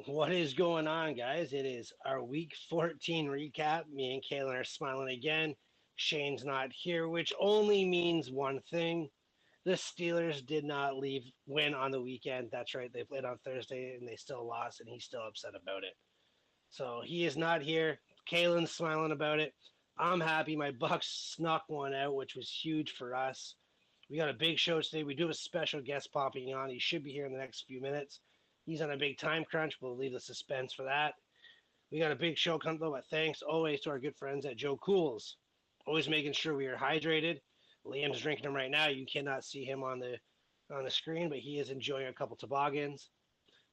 What is going on, guys? It is our week 14 recap. Me and Kaylin are smiling again. Shane's not here, which only means one thing. The Steelers did not win on the weekend. That's right. They played on Thursday and they still lost, and he's still upset about it. So he is not here. Kaylin's smiling about it. I'm happy. My Bucks snuck one out, which was huge for us. We got a big show today. We do have a special guest popping on. He should be here in the next few minutes. He's on a big time crunch. We'll leave the suspense for that. We got a big show coming though, but thanks always to our good friends at Joe Cool's. Always making sure we are hydrated. Liam's drinking them right now. You cannot see him on the screen, but he is enjoying a couple toboggans.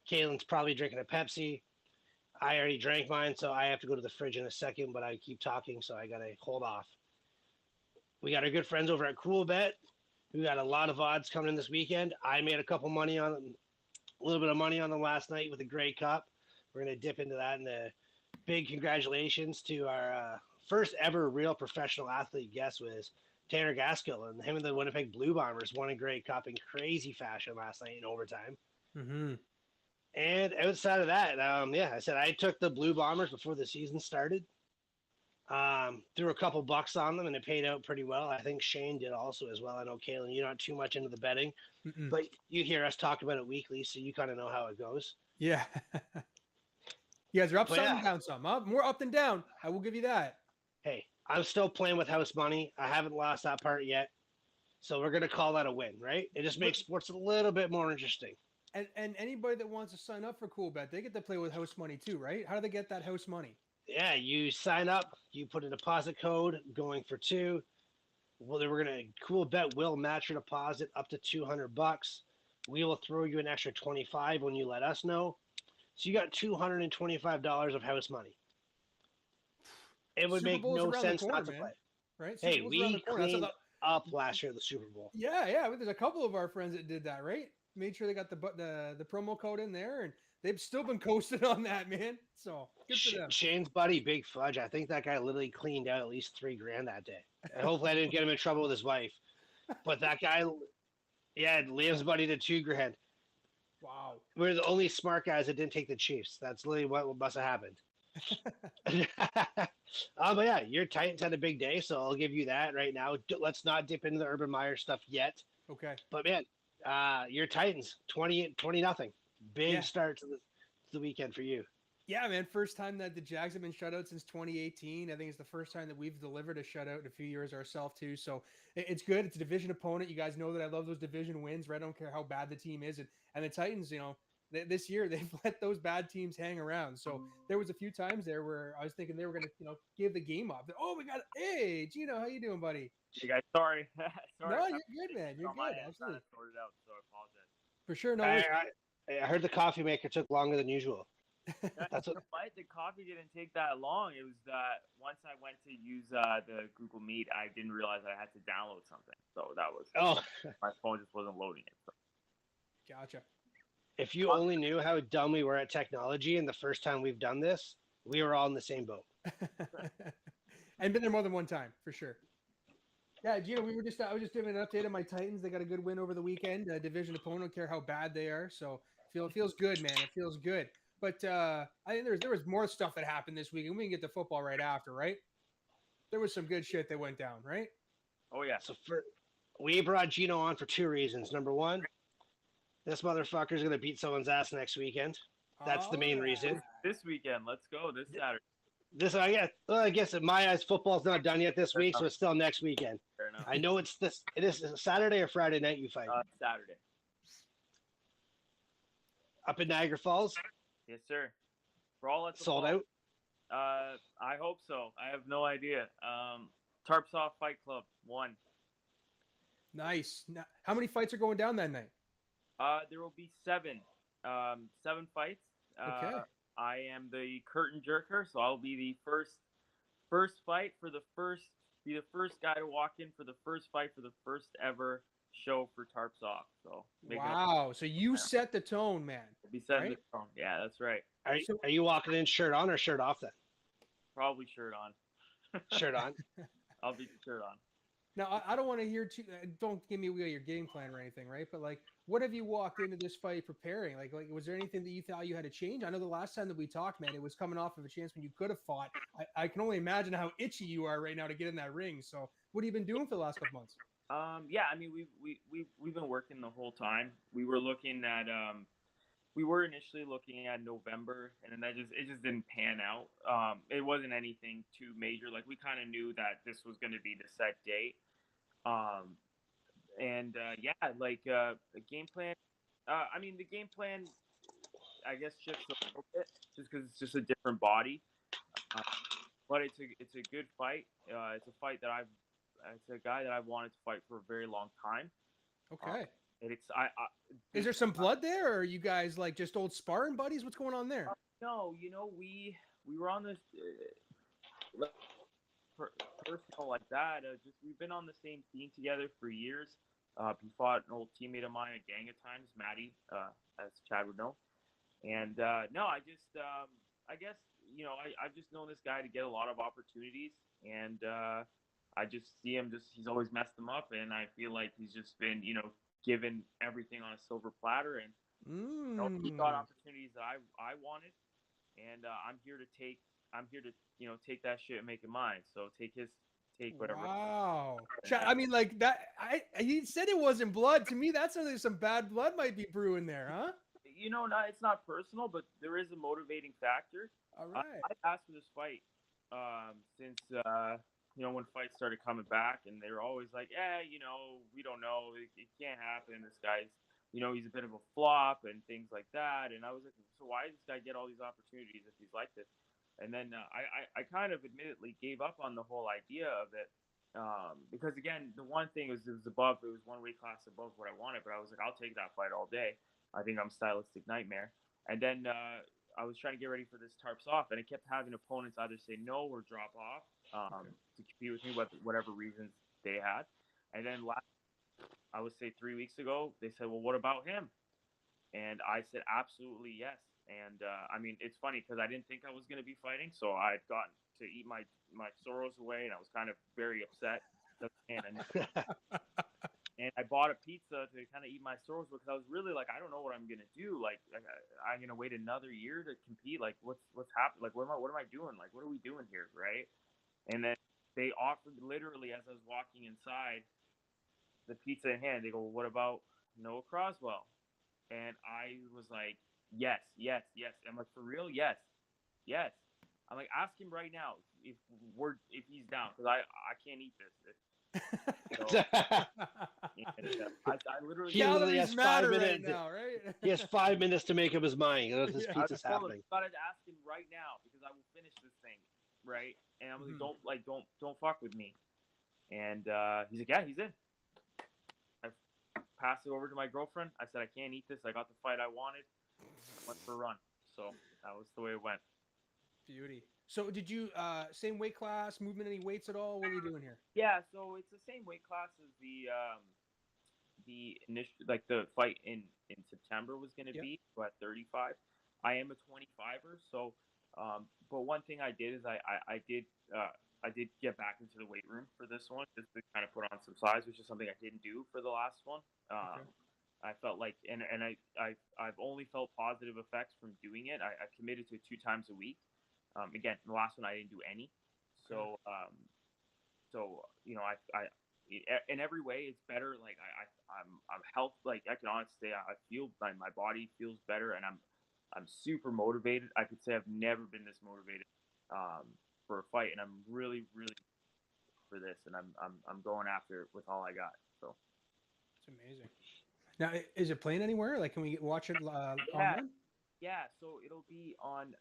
Kaylin's probably drinking a Pepsi. I already drank mine, so I have to go to the fridge in a second, but I keep talking, so I got to hold off. We got our good friends over at Coolbet. We got a lot of odds coming in this weekend. I made a little bit of money on them last night with the Grey Cup. We're going to dip into that. And a big congratulations to our first ever real professional athlete guest was Tanner Gaskill. And him and the Winnipeg Blue Bombers won a Grey Cup in crazy fashion last night in overtime. Mm-hmm. And outside of that, I said I took the Blue Bombers before the season started. Threw a couple bucks on them, and it paid out pretty well. I think Shane did also as well. I know, Kaylin, you're not too much into the betting, but you hear us talk about it weekly, so you kind of know how it goes. Yeah. You guys are up some, down some. More up than down. I will give you that. Hey, I'm still playing with house money. I haven't lost that part yet. So we're going to call that a win, right? It just makes sports a little bit more interesting. And anybody that wants to sign up for Coolbet, they get to play with house money too, right? How do they get that house money? Yeah, you sign up, you put a deposit code going for $2. Well, then we're going to Coolbet will match your deposit up to $200. We will throw you an extra $25 when you let us know. So you got $225 of house money. It would make no sense not to play. Right? Hey, we cleaned up last year at the Super Bowl. Yeah. There's a couple of our friends that did that, right? Made sure they got the promo code in there, and they've still been coasting on that, man. So good for them. Shane's buddy, Big Fudge. I think that guy literally cleaned out at least $3,000 that day. And hopefully I didn't get him in trouble with his wife. But that guy, Liam's buddy did $2,000. Wow. We're the only smart guys that didn't take the Chiefs. That's literally what must have happened. But yeah, your Titans had a big day, so I'll give you that right now. Let's not dip into the Urban Meyer stuff yet. Okay. But man, your Titans 20-0. Big start to the weekend for you. Yeah, man. First time that the Jags have been shut out since 2018. I think it's the first time that we've delivered a shutout in a few years ourselves too. So it's good. It's a division opponent. You guys know that I love those division wins, right? I don't care how bad the team is. And the Titans, this year they've let those bad teams hang around. So there was a few times there where I was thinking they were going to, give the game up. Hey, Gino, how you doing, buddy? Hey guys, sorry. No, you're good, man. You're good. Absolutely. Sorted out, so I apologize. For sure. No. I heard the coffee maker took longer than usual. That's what the coffee didn't take that long. It was that once I went to use the Google Meet, I didn't realize I had to download something. So that was my phone just wasn't loading it. So. Gotcha. If you only knew how dumb we were at technology, and the first time we've done this, we were all in the same boat. And been there more than one time for sure. Yeah, Gino, I was just doing an update on my Titans. They got a good win over the weekend. Division opponent, don't care how bad they are. So it feels good, man. It feels good. But I think there was more stuff that happened this week, and we can get to football right after, right? There was some good shit that went down, right? Oh, yeah. So we brought Gino on for 2 reasons. Number one, this motherfucker's going to beat someone's ass next weekend. That's the main reason. This weekend. Let's go. This Saturday. I guess in my eyes, football's not done yet this week, so it's still next weekend. Fair enough. I know it is Saturday or Friday night you fight? Saturday. Up in Niagara Falls? Yes, sir. For all at the sold ball. out? I hope so. I have no idea. Tarps Off Fight Club, 1. Nice. Now, how many fights are going down that night? There will be 7. 7 fights. Okay. I am the curtain jerker, so I'll be the first fight for the first guy to walk in for the first fight for the first ever show for Tarps Off. So wow. So you set the tone, man. Be setting the tone. Yeah, that's right. Are you walking in shirt on or shirt off then? Probably shirt on. Shirt on. I'll be shirt on. Now, I don't want to hear too. Don't give me your game plan or anything, right? But like, what have you walked into this fight preparing? Like, was there anything that you thought you had to change? I know the last time that we talked, man, it was coming off of a chance when you could have fought. I can only imagine how itchy you are right now to get in that ring. So, what have you been doing for the last couple months? Yeah, I mean, we've been working the whole time. We were looking at we were initially looking at November, and then it just didn't pan out. It wasn't anything too major. Like, we kind of knew that this was going to be the set date. Yeah, like the game plan. I mean, the game plan, I guess, shifts a little bit just because it's just a different body. But it's a good fight. It's a fight that it's a guy that I've wanted to fight for a very long time. Okay. Is there some blood there, or are you guys like just old sparring buddies? What's going on there? No, we were on this personal like that. Just we've been on the same team together for years. He fought an old teammate of mine a gang of times, Maddie, as Chad would know. And no, I guess I've just known this guy to get a lot of opportunities, and I just see him he's always messed them up, and I feel like he's just been given everything on a silver platter, and he got opportunities that I wanted, and I'm here to take take that shit and make it mine. So take whatever. Wow. I mean, like that. He said it wasn't blood. To me, that's there's some bad blood might be brewing there, huh? It's not personal, but there is a motivating factor. All right. I asked for this fight since when fights started coming back, and they were always like, we don't know, it can't happen. This guy's, he's a bit of a flop and things like that. And I was like, so why does this guy get all these opportunities if he's like this? And then I kind of admittedly gave up on the whole idea of it because, again, the one thing was it was one weight class above what I wanted, but I was like, I'll take that fight all day. I think I'm a stylistic nightmare. And then I was trying to get ready for this tarps off, and I kept having opponents either say no or drop off to compete with me, whatever reasons they had. And then I would say 3 weeks ago, they said, well, what about him? And I said, absolutely yes. And I mean, it's funny because I didn't think I was going to be fighting, so I'd gotten to eat my sorrows away, and I was kind of very upset. And I bought a pizza to kind of eat my sorrows because I was really like, I don't know what I'm gonna do. Like, I'm gonna wait another year to compete. Like, what's happening? Like, what am I doing? Like, what are we doing here, right? And then they offered, literally as I was walking inside, the pizza in hand. They go, well, what about Noah Croswell? And I was like, yes. I'm like, for real? Yes. I'm like, ask him right now if he's down, because I can't eat this. So, I literally has 5 minutes right now, right? He has 5 minutes to make up his mind. This pizza's happening. I started asking right now because I will finish this thing, right? And I'm like, don't fuck with me. And he's like, yeah, he's in. I passed it over to my girlfriend. I said, I can't eat this. I got the fight I wanted. Went for a run. So that was the way it went. Beauty. So did you same weight class, movement any weights at all? What are you doing here? Yeah, so it's the same weight class as the initial, like the fight in September was going to be, so at 35. I am a 25er, so but one thing I did is I did get back into the weight room for this one just to kind of put on some size, which is something I didn't do for the last one. I felt like, and I've only felt positive effects from doing it. I committed to it 2 times a week. Again, the last one I didn't do any. So, I in every way it's better. Like I'm healthy. Like I can honestly say I feel my body feels better, and I'm super motivated. I could say I've never been this motivated for a fight, and I'm really for this, and I'm going after it with all I got. So it's amazing. Now, is it playing anywhere? Like, can we watch it online? Yeah. So it'll be on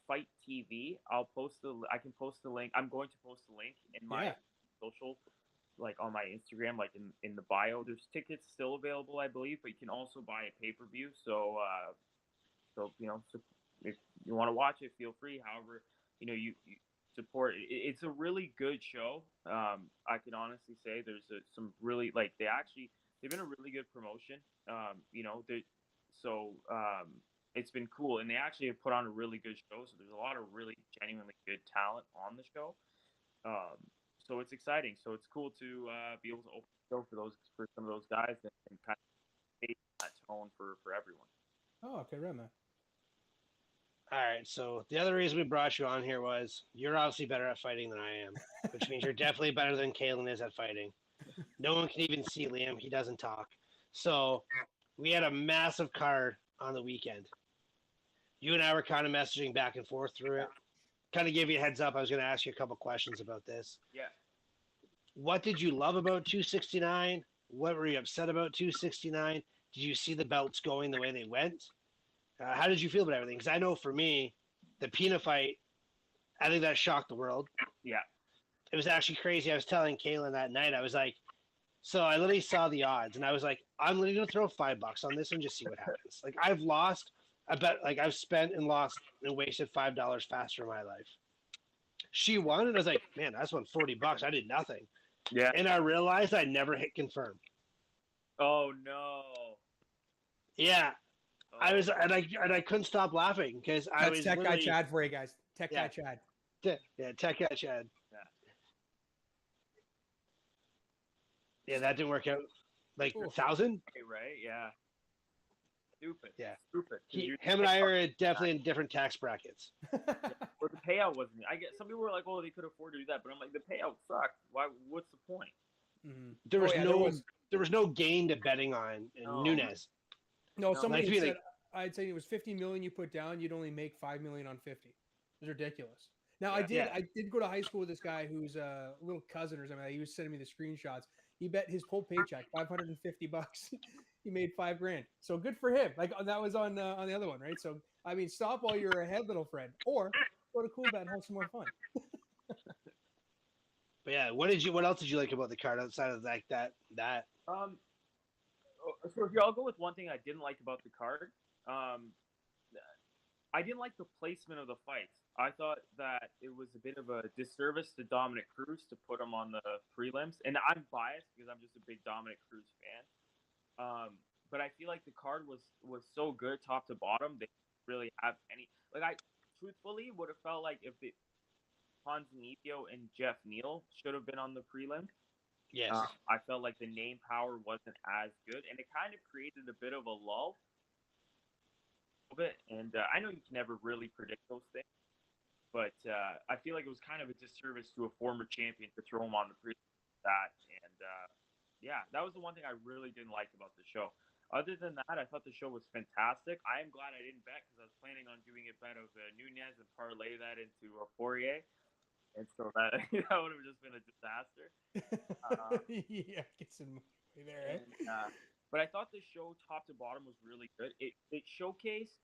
Fight TV. I can post the link. I'm going to post the link in my social, like on my Instagram, like in the bio. There's tickets still available, I believe, but you can also buy a pay-per-view. So so if you want to watch it, feel free. However, you support it. It's a really good show. I can honestly say there's some really, like, they've been a really good promotion. It's been cool, and they actually have put on a really good show. So there's a lot of really genuinely good talent on the show. so it's exciting. So it's cool to be able to open the show for some of those guys and kind of take that tone for everyone. Oh, okay, right, man. All right, so the other reason we brought you on here was you're obviously better at fighting than I am, which means you're definitely better than Kalen is at fighting. No one can even see Liam. He doesn't talk. So we had a massive card on the weekend. You and I were kind of messaging back and forth through it. Kind of gave you a heads up. I was going to ask you a couple questions about this. Yeah. What did you love about 269? What were you upset about 269? Did you see the belts going the way they went? How did you feel about everything? Because I know for me, the Pina fight, I think that shocked the world. Yeah. It was actually crazy. I was telling Kaylin that night, I was like, so I literally saw the odds, and I was like, I'm literally going to throw $5 on this and just see what happens. Like, I've lost, I bet, like, I've spent and lost and wasted $5 faster in my life. She won, and I was like, man, that's won $40. I did nothing. Yeah. And I realized I never hit confirm. Oh, no. Yeah. I was, and I couldn't stop laughing because I was Tech Guy Chad for you guys. Tech Guy Chad. Yeah, Tech Guy Chad. Yeah, that didn't work out. Like 1,000? Right? Yeah. Stupid. Yeah. Stupid. Him and I are definitely in different tax brackets. Or the payout wasn't. I get some people were like, "Oh, they could afford to do that," but I'm like, the payout sucked. Why? What's the point? Mm-hmm. There was no gain to betting on Nunes. No, somebody said, I'd say it was 50 million you put down, you'd only make 5 million on 50. It was ridiculous. Now I did go to high school with this guy who's a little cousin or something. He was sending me the screenshots. He bet his whole paycheck, $550. He made $5,000. So good for him. Like that was on the other one, right? So I mean, stop while you're ahead, little friend, or go to Cool Bet and have some more fun. But yeah, what else did you like about the card outside of like that? So here, I'll go with one thing I didn't like about the card. I didn't like the placement of the fights. I thought that it was a bit of a disservice to Dominic Cruz to put him on the prelims. And I'm biased because I'm just a big Dominic Cruz fan. But I feel like the card was so good top to bottom. They didn't really have any. Like, I truthfully would have felt like if Ponzinibbio and Jeff Neal should have been on the prelim. Yes. I felt like the name power wasn't as good, and it kind of created a bit of a lull. And I know you can never really predict those things, but I feel like it was kind of a disservice to a former champion to throw him on the prelim. That was the one thing I really didn't like about the show. Other than that, I thought the show was fantastic. I am glad I didn't bet because I was planning on doing a bet of Nunes and parlay that into a Poirier. And so that would have just been a disaster. Yeah, get some money there. But I thought the show top to bottom was really good. It showcased,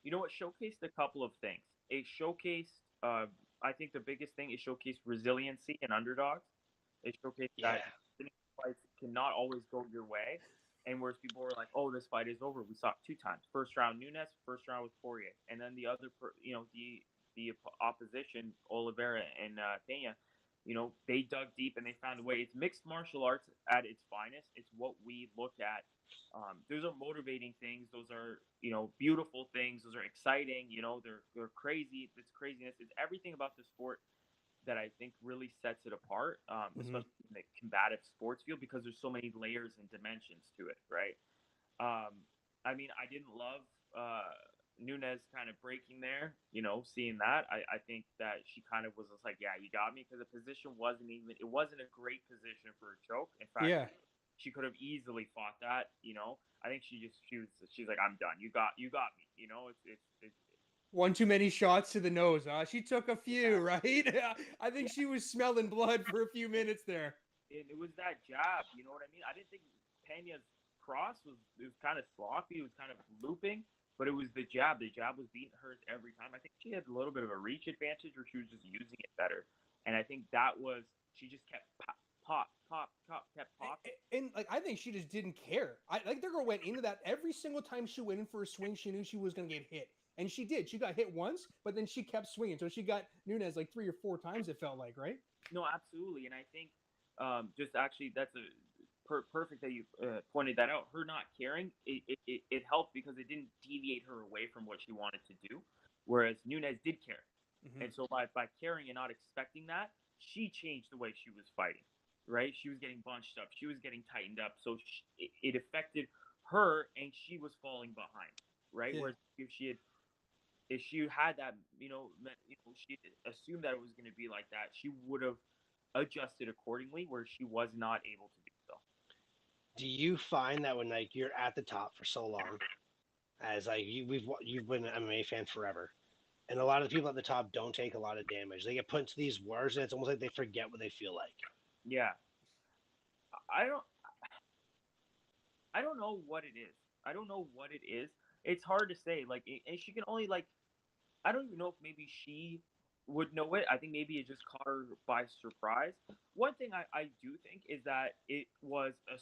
showcased a couple of things. It showcased, I think the biggest thing, it showcased resiliency and underdogs. It showcased that fights cannot always go your way. And whereas people were like, "Oh, this fight is over," we saw it 2 times. First round Nunes, first round with Poirier, and then the other, the opposition, Oliveira and Pena, they dug deep and they found a way. It's mixed martial arts at its finest. It's what we look at. Those are motivating things. Those are, beautiful things. Those are exciting. They're crazy. It's craziness. It's everything about the sport that I think really sets it apart, especially in the combative sports field, because there's so many layers and dimensions to it, right? I mean, I didn't love Nunes kind of breaking there, seeing that. I think that she kind of was just like, yeah, you got me, because the position wasn't a great position for a choke. In fact, she could have easily fought that, I think she's like, I'm done. You got me, it's one too many shots to the nose. She took a few, right? I think she was smelling blood for a few minutes there. It was that jab, you know what I mean? I didn't think Pena's cross was kind of sloppy. It was kind of looping, but it was the jab. The jab was beating hers every time. I think she had a little bit of a reach advantage, or she was just using it better. And I think she just kept pop, kept popping. And like, I think she just didn't care. The girl went into that every single time she went in for a swing. She knew she was going to get hit. And she did. She got hit once, but then she kept swinging. So she got Nunes like 3 or 4 times, it felt like, right? No, absolutely. And I think just actually that's a perfect that you pointed that out. Her not caring, it helped because it didn't deviate her away from what she wanted to do, whereas Nunes did care. Mm-hmm. And so by caring and not expecting that, she changed the way she was fighting, right? She was getting bunched up. She was getting tightened up. So it affected her, and she was falling behind, right? Yeah. Whereas if she had that, she assumed that it was going to be like that, she would have adjusted accordingly, where she was not able to do so. Do you find that when like you're at the top for so long, as like you've been an MMA fan forever, and a lot of the people at the top don't take a lot of damage. They get put into these wars, and it's almost like they forget what they feel like. Yeah, I don't know what it is. I don't know what it is. It's hard to say. Like, and she can only like. I don't even know if maybe she would know it. I think maybe it just caught her by surprise. One thing I do think is that it was a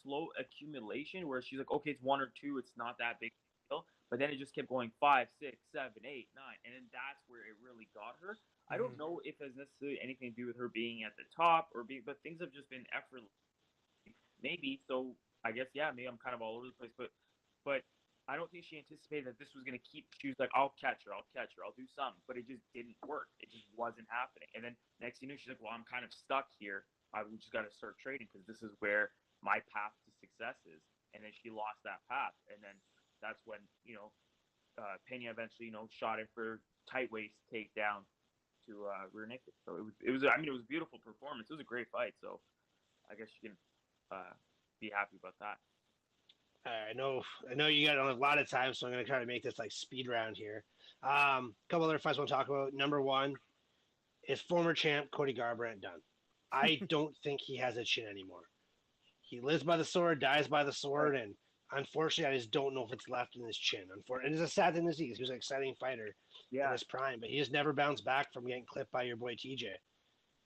slow accumulation where she's like, okay, it's 1 or 2, it's not that big deal. But then it just kept going 5, 6, 7, 8, 9, and then that's where it really got her. I don't know if it has necessarily anything to do with her being at the top but things have just been effortless. Maybe so. I guess maybe I'm kind of all over the place, but I don't think she anticipated that this was going to keep. She was like, I'll catch her, I'll do something. But it just didn't work. It just wasn't happening. And then next thing you know, she's like, well, I'm kind of stuck here. We just got to start trading because this is where my path to success is. And then she lost that path. And then that's when, Pena eventually, shot in for tight waist takedown to rear naked. So it was a beautiful performance. It was a great fight. So I guess you can be happy about that. I know you got a lot of time, so I'm going to try to make this like speed round here. A couple other fights I want to talk about. Number one is former champ Cody Garbrandt done. I don't think he has a chin anymore. He lives by the sword, dies by the sword, and unfortunately, I just don't know if it's left in his chin. And it's a sad thing to see because he was an exciting fighter in his prime, but he just never bounced back from getting clipped by your boy TJ.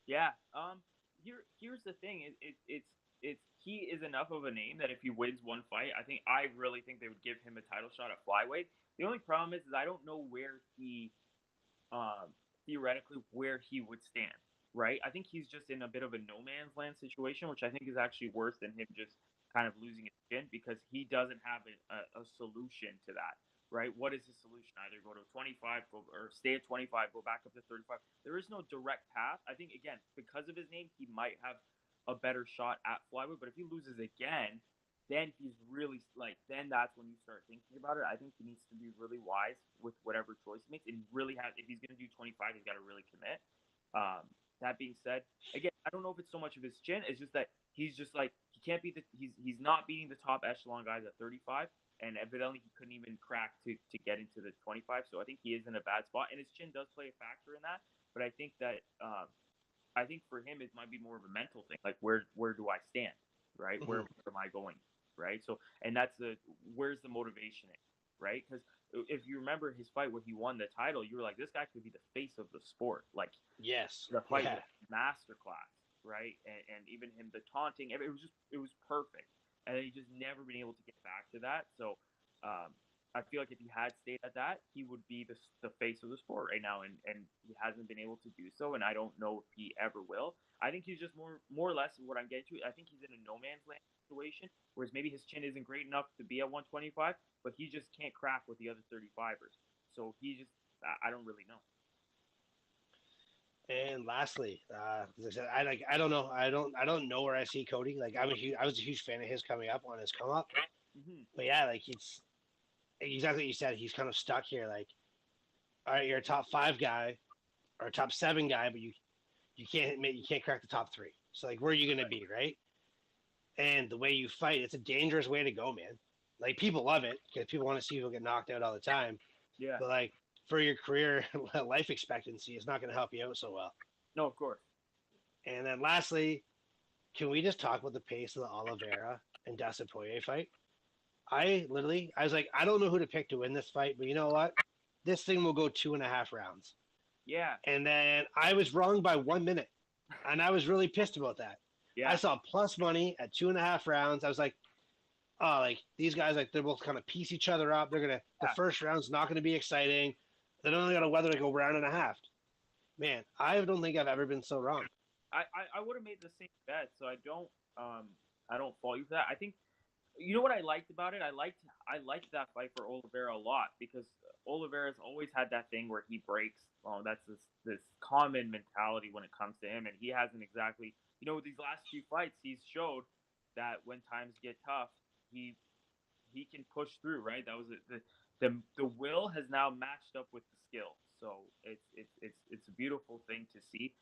Yeah. Here's the thing. It's he is enough of a name that if he wins one fight, I really think they would give him a title shot at flyweight. The only problem is I don't know where he theoretically where he would stand, right? I think he's just in a bit of a no man's land situation, which I think is actually worse than him just kind of losing his chin because he doesn't have a solution to that, right? What is his solution? Either go to 25, or stay at 25, go back up to 35. There is no direct path. I think, again, because of his name, he might have a better shot at flyweight, but if he loses again, then he's really then that's when you start thinking about it. I think he needs to be really wise with whatever choice he makes, and really if he's going to do 25, he's got to really commit. That being said, again, I don't know if it's so much of his chin. It's just that he's just he can't beat he's not beating the top echelon guys at 35, and evidently he couldn't even crack to get into the 25. So I think he is in a bad spot, and his chin does play a factor in that. But I think that I think for him it might be more of a mental thing, like where do I stand, right? Where am I going, right? So, and that's where's the motivation in, right? Because if you remember his fight where he won the title, you were like, this guy could be the face of the sport. Like, yes, the fight was masterclass, right? And even him, the taunting, it was perfect. And then he just never been able to get back to that. So I feel like if he had stayed at that, he would be the face of the sport right now, and he hasn't been able to do so, and I don't know if he ever will. I think he's just more or less what I'm getting to. I think he's in a no man's land situation, whereas maybe his chin isn't great enough to be at 125, but he just can't crack with the other 35ers. So I don't really know. And lastly, as I said, I don't know. I don't know where I see Cody. Like I was a huge fan of his coming up on his come up. But yeah, like it's exactly what you said. He's kind of stuck here. Like, all right, you're a top 5 guy or a top 7 guy, but you can't crack the top 3. So like, where are you gonna be, right? And the way you fight, it's a dangerous way to go, man. Like people love it because people want to see people get knocked out all the time. Yeah. But like for your career life expectancy, it's not going to help you out so well. No, of course. And then lastly, can we just talk about the pace of the Oliveira and Dustin Poirier fight? I was like, I don't know who to pick to win this fight, but you know what? This thing will go 2.5 rounds. Yeah. And then I was wrong by 1 minute, and I was really pissed about that. Yeah. I saw plus money at 2.5 rounds. I was like, oh, like these guys, like they're both kind of piece each other up. The first round's not gonna be exciting. They only got to weather like a round and a half. Man, I don't think I've ever been so wrong. I would have made the same bet, so I don't fault you for that. I think You know what I liked about it? I liked that fight for Oliveira a lot because Oliveira's always had that thing where he breaks. Well, that's this common mentality when it comes to him, and he hasn't exactly. With these last few fights, he's showed that when times get tough, he can push through. Right? That was the will has now matched up with the skill. So it's a beautiful thing to see.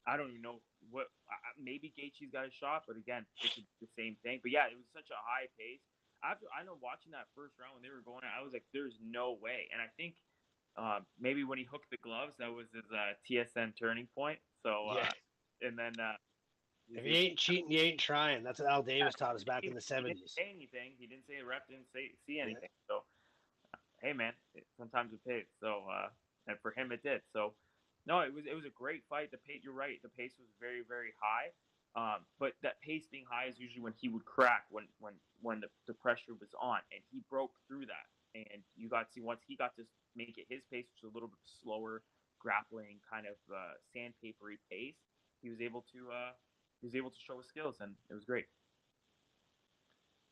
I don't even know what. Maybe Gaethje's got a shot, but again, it's the same thing. But yeah, it was such a high pace. I know watching that first round when they were going, I was like, "There's no way." And I think maybe when he hooked the gloves, that was his TSN turning point. So and then if you ain't cheating, you ain't trying. That's what Al Davis taught us back in the '70s. He didn't say anything. He didn't say the ref didn't see anything. So hey, man, sometimes it pays. So and for him, it did. So. No, it was a great fight. You're right. The pace was very, very high. But that pace being high is usually when he would crack when the pressure was on, and he broke through that. And you got to see once he got to make it his pace, which was a little bit slower, grappling kind of sandpapery pace. He was able to show his skills, and it was great.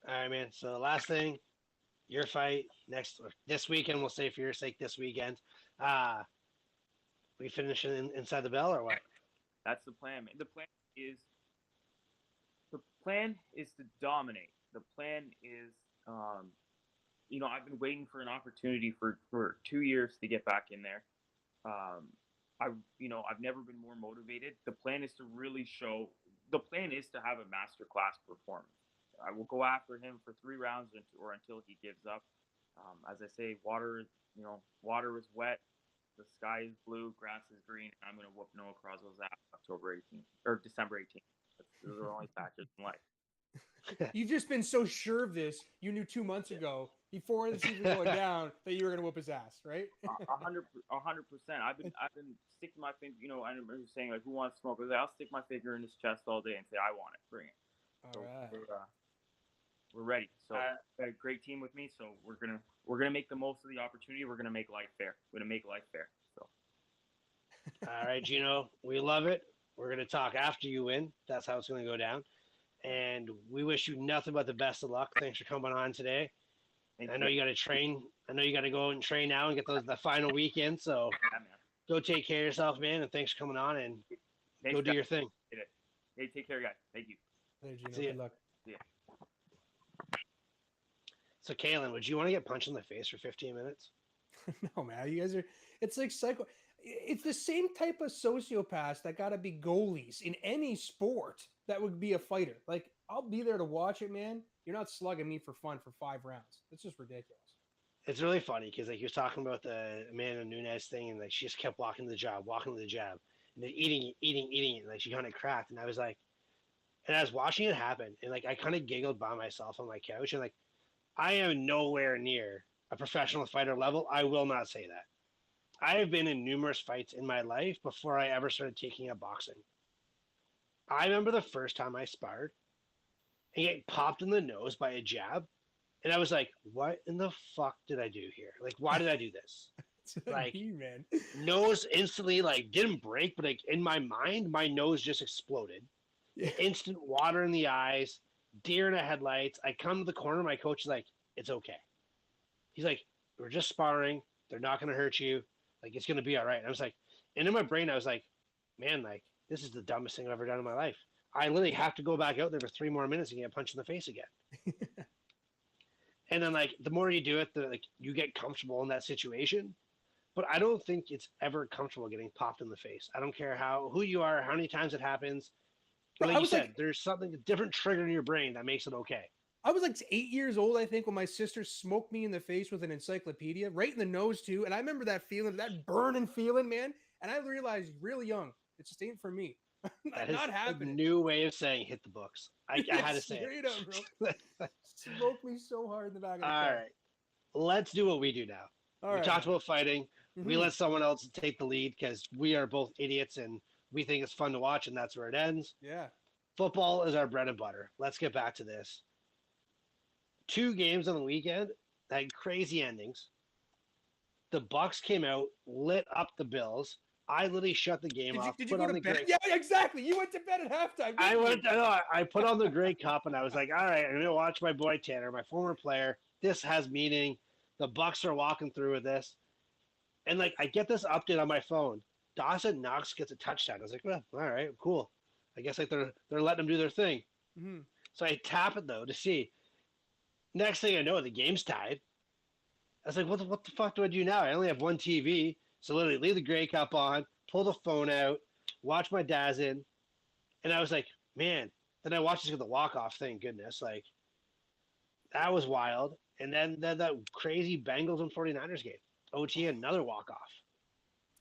All right, man. So the last thing, your fight this weekend. We'll say for your sake this weekend. We finish inside the bell or what? That's the plan, man. The plan is to dominate. The plan is, I've been waiting for an opportunity for 2 years to get back in there. I've never been more motivated. The plan is to really show. The plan is to have a masterclass performance. I will go after him for 3 rounds or until he gives up. As I say, water is wet. The sky is blue, grass is green. I'm going to whoop Noah Croswell's ass October 18th or December 18th. Those are only factors in life. You've just been so sure of this. You knew 2 months ago, before the season going down, that you were going to whoop his ass, right? 100%. I've been sticking my finger. I remember saying like, "Who wants smoke?" I was like, "I'll stick my finger in his chest all day and say I want it. Bring it." All right. We're ready. So got a great team with me. So we're gonna make the most of the opportunity. We're gonna make life fair. We're gonna make life fair. So. All right, Gino, we love it. We're gonna talk after you win. That's how it's gonna go down. And we wish you nothing but the best of luck. Thanks for coming on today. I know you got to train. I know you got to go and train now and get the final weekend. So go take care of yourself, man. And thanks for coming on and go do your thing. Hey, take care, guys. Thank you. Hey, Gino, See ya. good luck. See ya. So, Kalen, would you want to get punched in the face for 15 minutes? No, man. You guys are. It's like psycho. It's the same type of sociopaths that got to be goalies in any sport that would be a fighter. Like, I'll be there to watch it, man. You're not slugging me for fun for 5 rounds. It's just ridiculous. It's really funny because, like, he was talking about the Amanda Nunes thing, and, like, she just kept walking to the jab, and then eating it, and, like, she kind of cracked. And I was like, and I was watching it happen, and, like, I kind of giggled by myself on my couch, and, like, I am nowhere near a professional fighter level. I will not say that. I have been in numerous fights in my life before I ever started taking up boxing. I remember the first time I sparred and get popped in the nose by a jab. And I was like, what in the fuck did I do here? Like, why did I do this? Like, man. Nose instantly, like, didn't break, but, like, in my mind, my nose just exploded. Yeah. Instant water in the eyes, deer in the headlights. I come to the corner, my coach is like, it's okay. He's like, we're just sparring. They're not going to hurt you. Like, it's going to be all right. And I was like, and in my brain, I was like, man, like, this is the dumbest thing I've ever done in my life. I literally have to go back out there for 3 more minutes and get punched in the face again. And then, like, the more you do it, like, you get comfortable in that situation. But I don't think it's ever comfortable getting popped in the face. I don't care who you are, how many times it happens. But like you said, there's something, a different trigger in your brain that makes it okay. I was like 8 years old, I think, when my sister smoked me in the face with an encyclopedia, right in the nose, too. And I remember that feeling, that burning feeling, man. And I realized really young, it just ain't for me. Not happening. A new way of saying hit the books. I had to say it. Up, bro. Smoked me so hard in the back of the All car. right. Let's do what we do now. We talked about fighting. Mm-hmm. We let someone else take the lead because we are both idiots and we think it's fun to watch, and that's where it ends. Yeah. Football is our bread and butter. Let's get back to this. 2 games on the weekend that had crazy endings. The Bucs came out, lit up the Bills. I literally shut the game off. Did you go to bed? Yeah, exactly. You went to bed at halftime. I put on the Grey Cup, and I was like, all right, I'm going to watch my boy Tanner, my former player. This has meaning. The Bucks are walking through with this. And, like, I get this update on my phone. Dawson Knox gets a touchdown. I was like, well, all right, cool. I guess like they're letting them do their thing. Mm-hmm. So I tap it, though, to see. Next thing I know, the game's tied. I was like, what the fuck do I do now? I only have one TV. So literally leave the Grey Cup on, pull the phone out, watch my Daz in. And I was like, man. Then I watched this with the walk-off, thank goodness. Like, that was wild. And then that crazy Bengals and 49ers game. OT, another walk-off.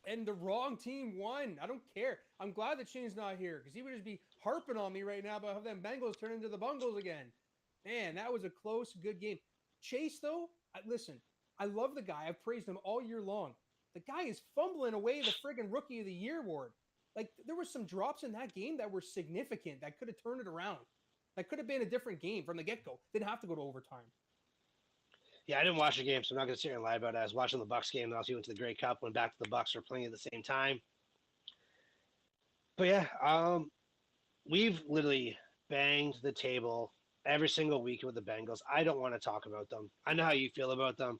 And the wrong team won. I don't care. I'm glad that Shane's not here because he would just be harping on me right now about how them Bengals turn into the Bungles again. Man, that was a close, good game. Chase, though, listen, I love the guy. I've praised him all year long. The guy is fumbling away the friggin' Rookie of the Year award. Like, there were some drops in that game that were significant that could have turned it around. That could have been a different game from the get-go. Didn't have to go to overtime. Yeah, I didn't watch the game, so I'm not going to sit here and lie about it. I was watching the Bucks game, and also went to the Grey Cup, went back to the Bucks for playing at the same time. But yeah, we've literally banged the table every single week with the Bengals. I don't want to talk about them. I know how you feel about them.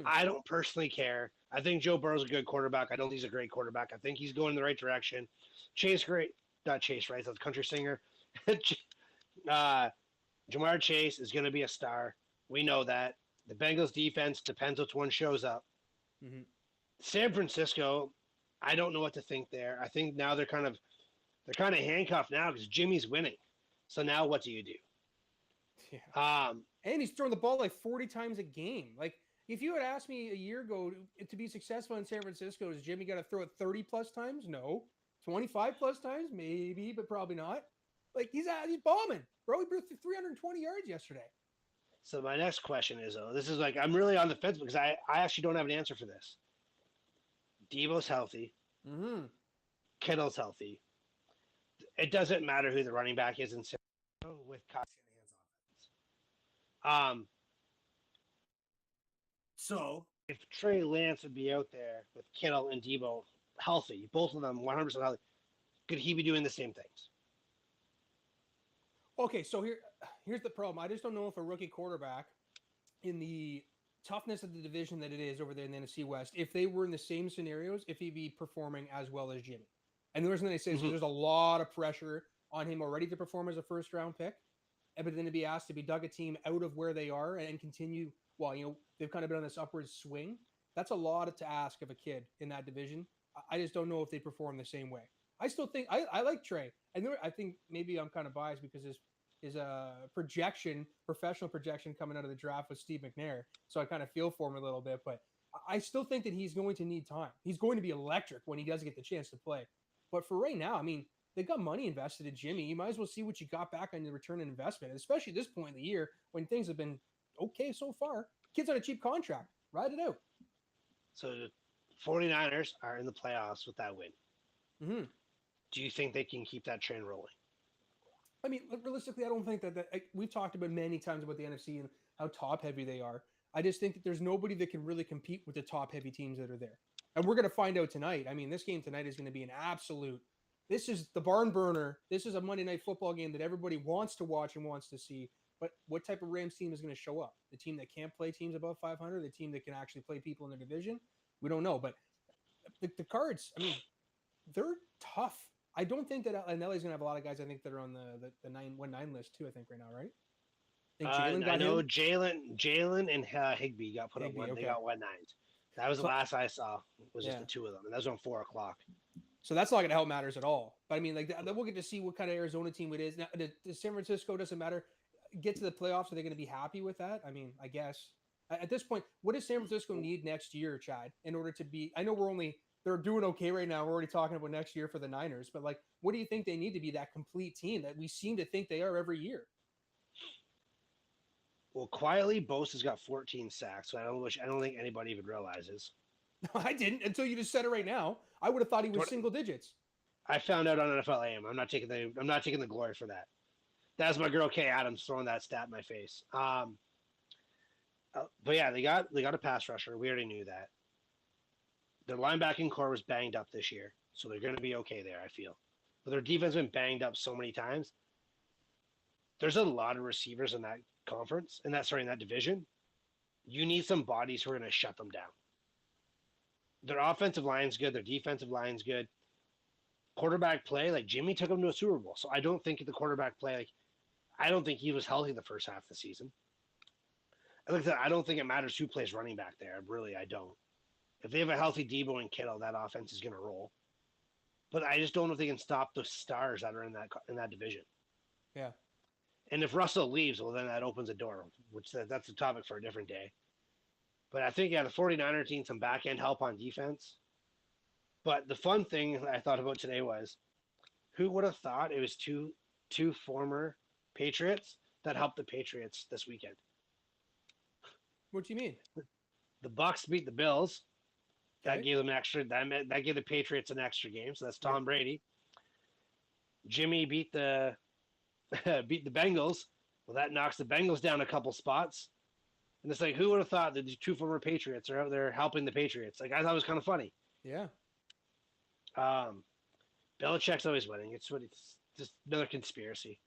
I don't personally care. I think Joe Burrow's a good quarterback. I don't think he's a great quarterback. I think he's going in the right direction. Not Chase, right? That's a country singer. Jamar Chase is going to be a star. We know that. The Bengals defense depends which one shows up. Mm-hmm. San Francisco, I don't know what to think there. I think now they're kind of handcuffed now because Jimmy's winning. So now what do you do? Yeah. And he's throwing the ball like 40 times a game. Like, if you had asked me a year ago to be successful in San Francisco, is Jimmy got to throw it 30 plus times? No. 25 plus times? Maybe, but probably not. Like, he's bombing. Bro, he threw 320 yards yesterday. So my next question is, this is like, I'm really on the fence because I actually don't have an answer for this. Deebo's healthy. Mm-hmm. Kittle's healthy. It doesn't matter who the running back is in San Francisco with Kyle Shanahan's offense. So if Trey Lance would be out there with Kittle and Deebo healthy, both of them 100% healthy, could he be doing the same things? Okay, so here's the problem. I just don't know if a rookie quarterback in the toughness of the division that it is over there in the NFC West, if they were in the same scenarios, if he'd be performing as well as Jimmy. And the reason they say is there's a lot of pressure on him already to perform as a first-round pick, but then to be asked to be dug a team out of where they are and continue, well, they've kind of been on this upward swing. That's a lot to ask of a kid in that division. I just don't know if they perform the same way. I still think I like Trey. And I think maybe I'm kind of biased because his professional projection coming out of the draft was Steve McNair. So I kind of feel for him a little bit, but I still think that he's going to need time. He's going to be electric when he does get the chance to play. But for right now, I mean, they've got money invested in Jimmy. You might as well see what you got back on your return on investment, especially at this point in the year when things have been okay so far. Kid's on a cheap contract. Ride it out. So the 49ers are in the playoffs with that win. Mm-hmm. Do you think they can keep that train rolling? I mean, realistically, I don't think that we've talked about many times about the NFC and how top-heavy they are. I just think that there's nobody that can really compete with the top-heavy teams that are there. And we're going to find out tonight. I mean, this game tonight is going to be an absolute – this is the barn burner. This is a Monday Night Football game that everybody wants to watch and wants to see. But what type of Rams team is going to show up? The team that can't play teams above 500? The team that can actually play people in their division? We don't know. But the Cards, I mean, they're tough. I don't think that LA's going to have a lot of guys, I think, that are on the 1-9 list, too, I think, right now, right? I know Jalen and Higbee got put up one. Okay. They got 1-9. That was the last I saw. It was just the two of them, and that was on 4 o'clock. So that's not going to help matters at all. But, I mean, like, we'll get to see what kind of Arizona team it is. Now, the San Francisco doesn't matter. Get to the playoffs, are they going to be happy with that? I mean, I guess. At this point, what does San Francisco need next year, Chad, in order to be – I know they're doing okay right now. We're already talking about next year for the Niners. But, like, what do you think they need to be that complete team that we seem to think they are every year? Well, quietly, Bosa's got 14 sacks. So I don't think anybody even realizes. No, I didn't until you just said it right now. I would have thought he was single digits. I found out on NFL AM. I'm not taking the glory for that. That's my girl Kay Adams throwing that stat in my face. But yeah, they got a pass rusher. We already knew that. Their linebacking core was banged up this year. So they're going to be okay there, I feel. But their defense has been banged up so many times. There's a lot of receivers in that conference, in that division. You need some bodies who are going to shut them down. Their offensive line's good. Their defensive line's good. Quarterback play, like Jimmy took them to a Super Bowl. So I don't think the quarterback play, like, I don't think he was healthy the first half of the season. I don't think it matters who plays running back there. Really, I don't. If they have a healthy Debo and Kittle, that offense is going to roll. But I just don't know if they can stop those stars that are in that division. Yeah. And if Russell leaves, well, then that opens a door, which that's a topic for a different day. But I think, the 49er team, some back-end help on defense. But the fun thing I thought about today was, who would have thought it was two former Patriots that helped the Patriots this weekend? What do you mean? The Bucs beat the Bills. That Okay. gave them that gave the Patriots an extra game. So that's Tom Brady. Jimmy beat the Bengals. Well, that knocks the Bengals down a couple spots. And it's like, who would have thought that the two former Patriots are out there helping the Patriots? Like, I thought it was kind of funny. Yeah. Belichick's always winning. It's just another conspiracy.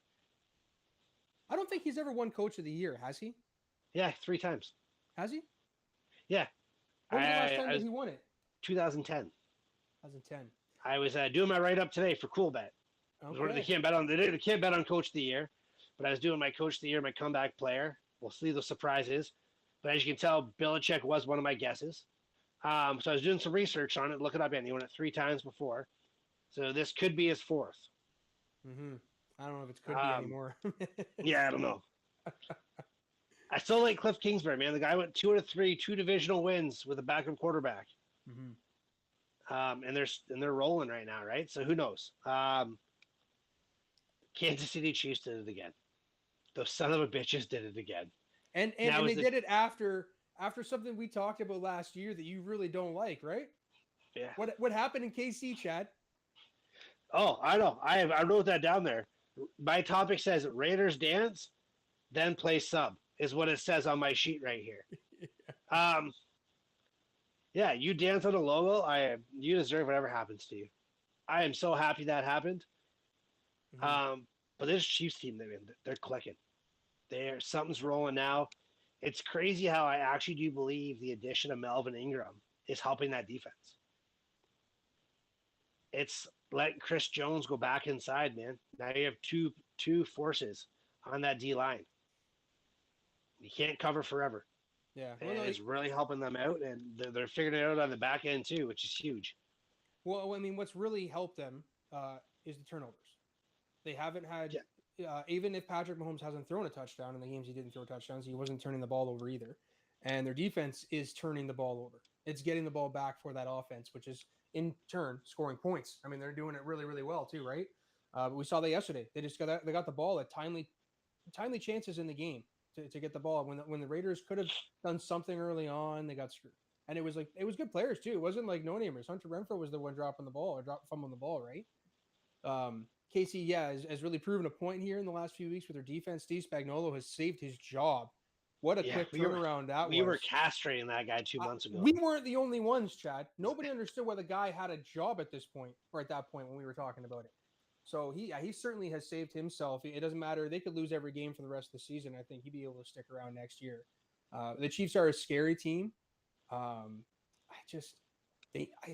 I don't think he's ever won Coach of the Year, has he? Yeah, 3 times. Has he? Yeah. When was the last time that he won it? 2010. 2010. I was doing my write-up today for Cool Bet. Okay. They can't bet on Coach of the Year, but I was doing my Coach of the Year, my comeback player. We'll see the surprises. But as you can tell, Belichick was one of my guesses. So I was doing some research on it. Look it up, and he won it 3 times before. So this could be his 4th. Mm-hmm. I don't know if it could be anymore. Yeah, I don't know. I still like Cliff Kingsbury, man. The guy went 2 out of 3, 2 divisional wins with a backup quarterback. Mm-hmm. And they're rolling right now, right? So who knows? Kansas City Chiefs did it again. Those son of a bitches did it again. And they did it after something we talked about last year that you really don't like, right? Yeah. What happened in KC, Chad? Oh, I know. I wrote that down there. My topic says Raiders dance, then play sub is what it says on my sheet right here. Yeah, you dance on the logo. You deserve whatever happens to you. I am so happy that happened. Mm-hmm. But this Chiefs team, they're clicking. Something's rolling now. It's crazy how I actually do believe the addition of Melvin Ingram is helping that defense. It's letting Chris Jones go back inside, man. Now you have two forces on that D line. You can't cover forever. Yeah, and it's really helping them out, and they're figuring it out on the back end too, which is huge. Well, I mean, what's really helped them is the turnovers. They haven't had, even if Patrick Mahomes hasn't thrown a touchdown in the games he didn't throw touchdowns, he wasn't turning the ball over either. And their defense is turning the ball over. It's getting the ball back for that offense, which is in turn scoring points. I mean, they're doing it really, really well too, right? But we saw that yesterday. They got the ball at timely chances in the game to get the ball. When the Raiders could have done something early on, they got screwed. And it was good players too. It wasn't like no-namers. Hunter Renfrow was the one dropping the ball or fumbling the ball, right? Casey, has really proven a point here in the last few weeks with their defense. Steve Spagnuolo has saved his job. What a quick turnaround that was. We were castrating that guy 2 months ago. We weren't the only ones, Chad. Nobody understood why the guy had a job at this point, or at that point when we were talking about it. So he certainly has saved himself. It doesn't matter. They could lose every game for the rest of the season. I think he'd be able to stick around next year. The Chiefs are a scary team. I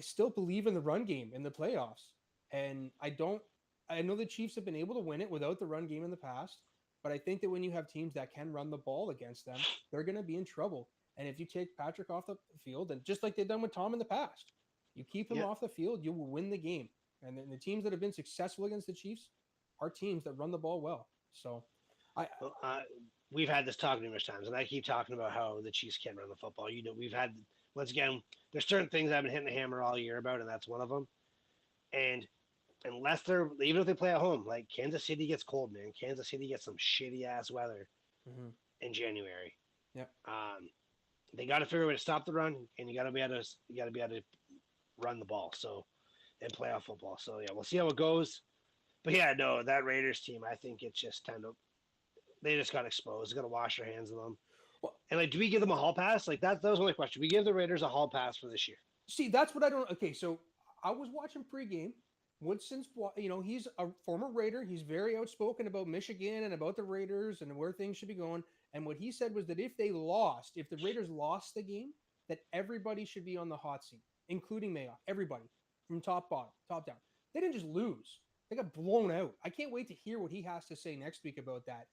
still believe in the run game in the playoffs. And I know the Chiefs have been able to win it without the run game in the past, but I think that when you have teams that can run the ball against them, they're going to be in trouble. And if you take Patrick off the field, and just like they've done with Tom in the past, you keep him off the field, you will win the game. And the teams that have been successful against the Chiefs are teams that run the ball well. So we've had this talk numerous times, and I keep talking about how the Chiefs can't run the football. We've had, once again, there's certain things I've been hitting the hammer all year about, and that's one of them. And unless even if they play at home, like Kansas City gets cold, man. Kansas City gets some shitty ass weather in January. Yeah. They got to figure out a way to stop the run, and you got to be able to run the ball. So, in playoff football. So yeah, we'll see how it goes. But yeah, no, that Raiders team, I think it's just they just got exposed. They got to wash their hands of them. Well, and do we give them a hall pass? That was my question. We give the Raiders a hall pass for this year. See, that's what I don't. Okay, so I was watching pregame. Woodson's, he's a former Raider. He's very outspoken about Michigan and about the Raiders and where things should be going. And what he said was that if the Raiders lost the game, that everybody should be on the hot seat, including Mayock. Everybody, from top down. They didn't just lose; they got blown out. I can't wait to hear what he has to say next week about that.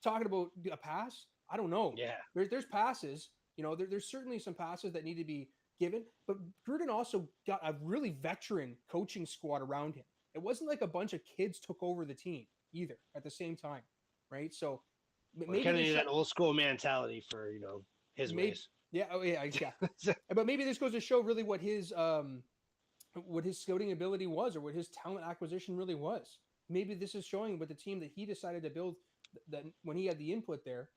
Talking about a pass, I don't know. Yeah, there's passes. There's certainly some passes that need to be given, but Gruden also got a really veteran coaching squad around him. It wasn't like a bunch of kids took over the team either at the same time, right? So maybe kind of need that old school mentality for his ways. Yeah, exactly. But maybe this goes to show really what his scouting ability was, or what his talent acquisition really was. Maybe this is showing with the team that he decided to build. That when he had the input there,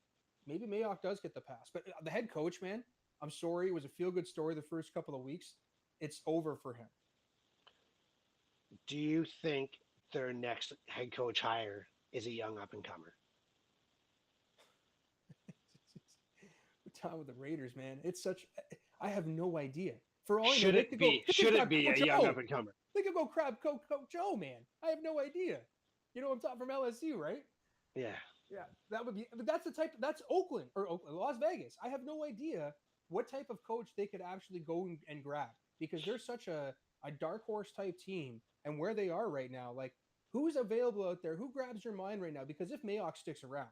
maybe Mayock does get the pass. But the head coach, man, I'm sorry, it was a feel-good story the first couple of weeks. It's over for him. Do you think their next head coach hire is a young up-and-comer? With the Raiders, man, I have no idea. For all should it be a young up-and-comer? Think about Crab Coach Joe, man. I have no idea. I'm talking from LSU, right? Yeah. That would be. But that's Oakland or Las Vegas. I have no idea what type of coach they could actually go and grab, because they're such a dark horse type team, and where they are right now, like who's available out there, who grabs your mind right now? Because if Mayock sticks around,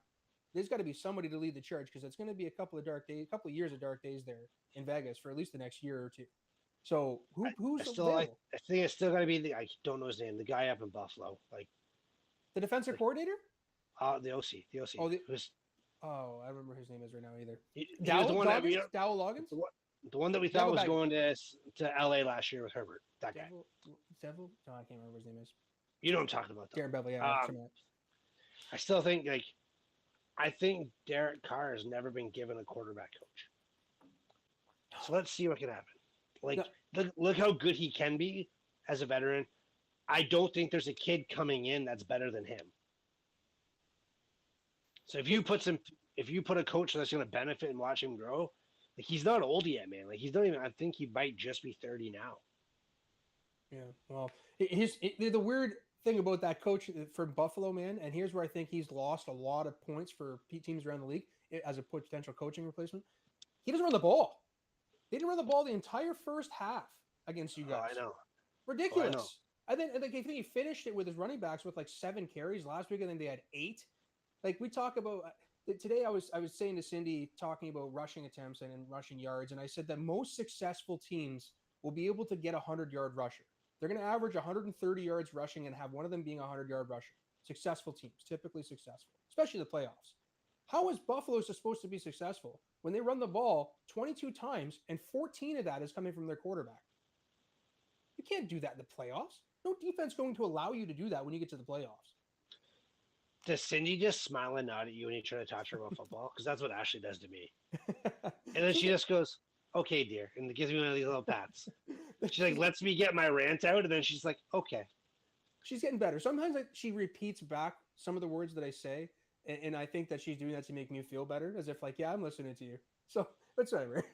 there's got to be somebody to lead the charge, because it's going to be a couple of years of dark days there in Vegas for at least the next year or two. So who's available? I think it's still got to be I don't know his name, the guy up in Buffalo, like the defensive coordinator. The OC. Oh, I remember his name is right now either. Dowell Loggins? The one that we thought was going to LA last year with Herbert. That guy. Devil? No, I can't remember his name is. You know what I'm talking about, though. Darren Beverly, yeah. I still think, I think Derek Carr has never been given a quarterback coach. So let's see what can happen. Look how good he can be as a veteran. I don't think there's a kid coming in that's better than him. So if you put a coach that's going to benefit and watch him grow, he's not old yet, man. He's not even. I think he might just be 30 now. Yeah. Well, the weird thing about that coach from Buffalo, man, and here's where I think he's lost a lot of points for teams around the league as a potential coaching replacement. He doesn't run the ball. They didn't run the ball the entire first half against you guys. I know. Ridiculous. I know. And then I think he finished it with his running backs with 7 carries last week, and then they had 8. We talk about today. I was saying to Cindy, talking about rushing attempts and rushing yards, and I said that most successful teams will be able to get a 100-yard rusher. They're going to average 130 yards rushing and have one of them being a 100-yard rusher. Successful teams, typically successful, especially the playoffs. How is Buffalo supposed to be successful when they run the ball 22 times and 14 of that is coming from their quarterback? You can't do that in the playoffs. No defense going to allow you to do that when you get to the playoffs. Does Cindy just smile and nod at you when you try to talk to her about football? Because that's what Ashley does to me. And then she just goes, "Okay, dear," and gives me one of these little pats. She lets me get my rant out, and then she's like, "Okay." She's getting better. Sometimes she repeats back some of the words that I say, and I think that she's doing that to make me feel better, as if yeah, I'm listening to you. So that's whatever.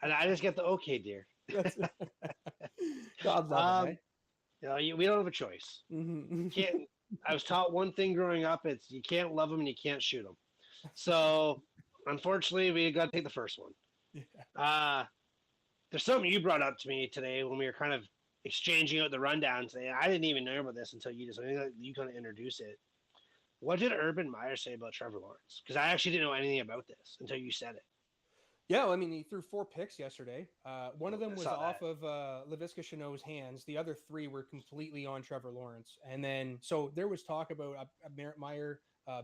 And I just get the "Okay, dear." God's love, we don't have a choice. Mm-hmm. Can't. I was taught one thing growing up. It's you can't love them and you can't shoot them. So, unfortunately, we got to take the first one. Yeah. There's something you brought up to me today when we were kind of exchanging out the rundown today. I didn't even know about this until you kind of introduced it. What did Urban Meyer say about Trevor Lawrence? Because I actually didn't know anything about this until you said it. Yeah, well, I mean, he threw 4 picks yesterday. One of them was off of Laviska Shenault's hands. The other 3 were completely on Trevor Lawrence. And then, so there was talk about Meyer